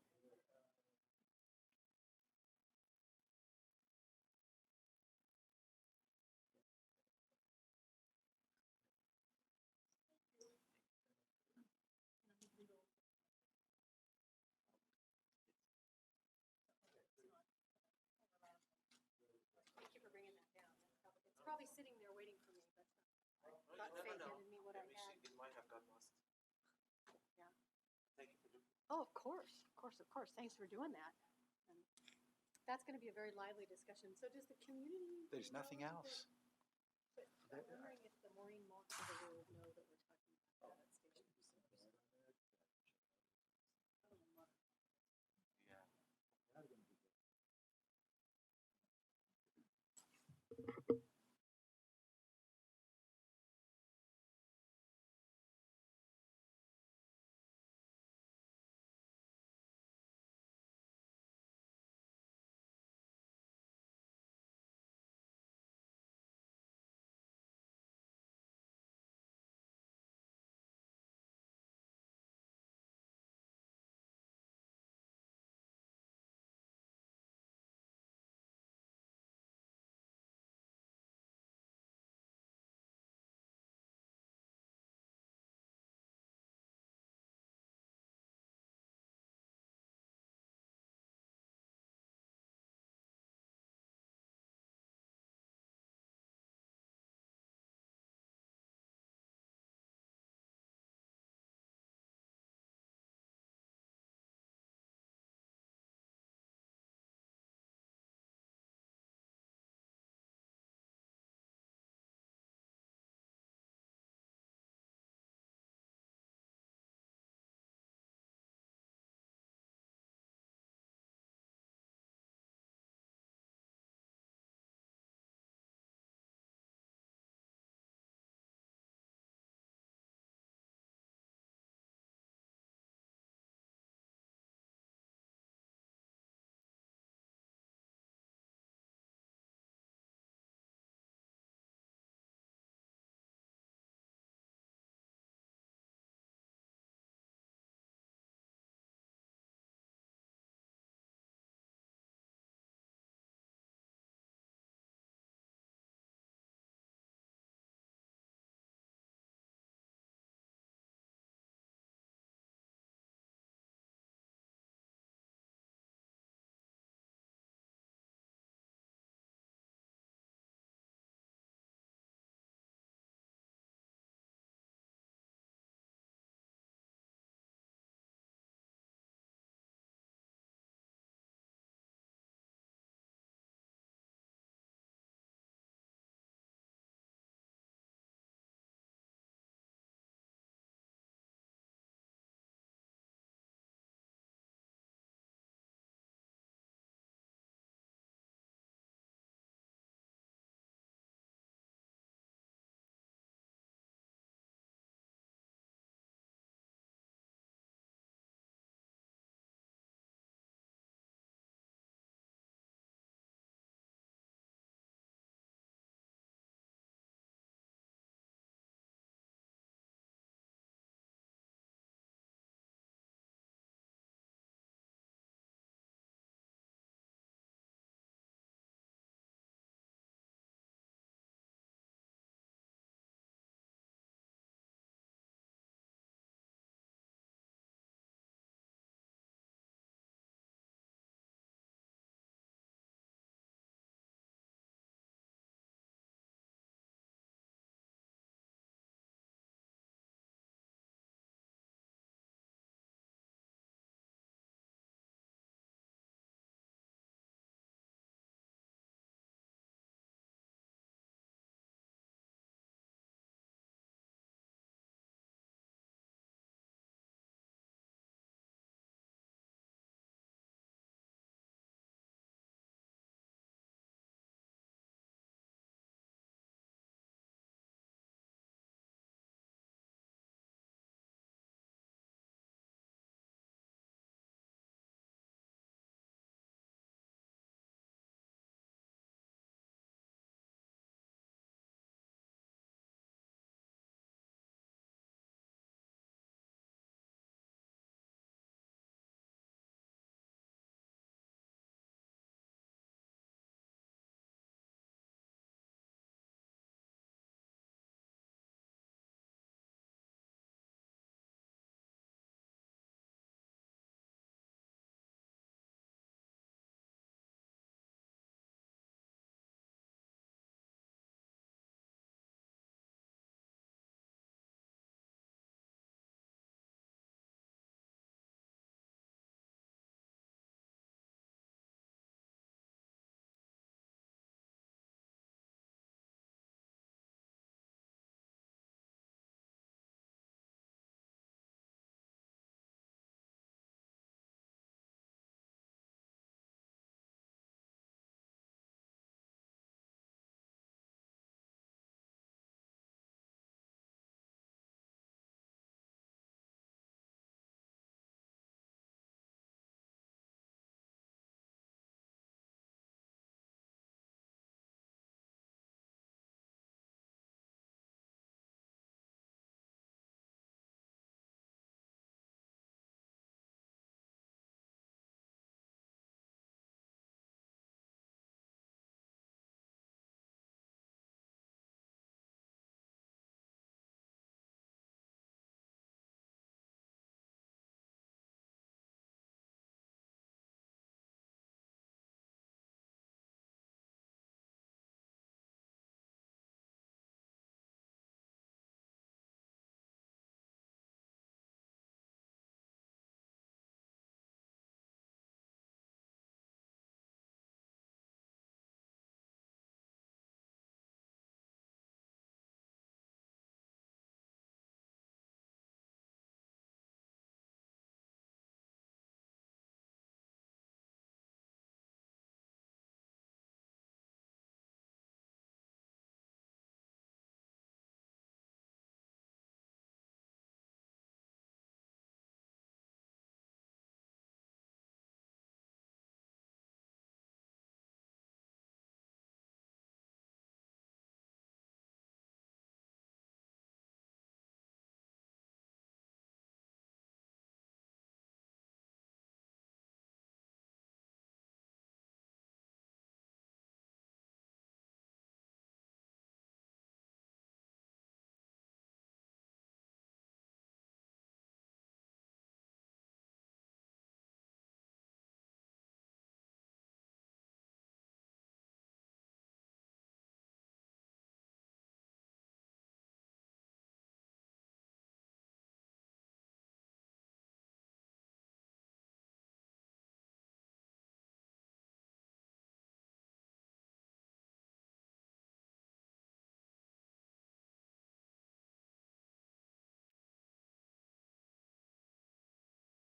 Thank you for bringing that down. It's probably sitting there waiting for me, but God fate given me what I had. It might have got lost. Yeah. Thank you for doing. Oh, of course, of course, of course. Thanks for doing that. And that's going to be a very lively discussion. So does the community? There's nothing else. But I'm wondering if the Maureen Moss of the world know that we're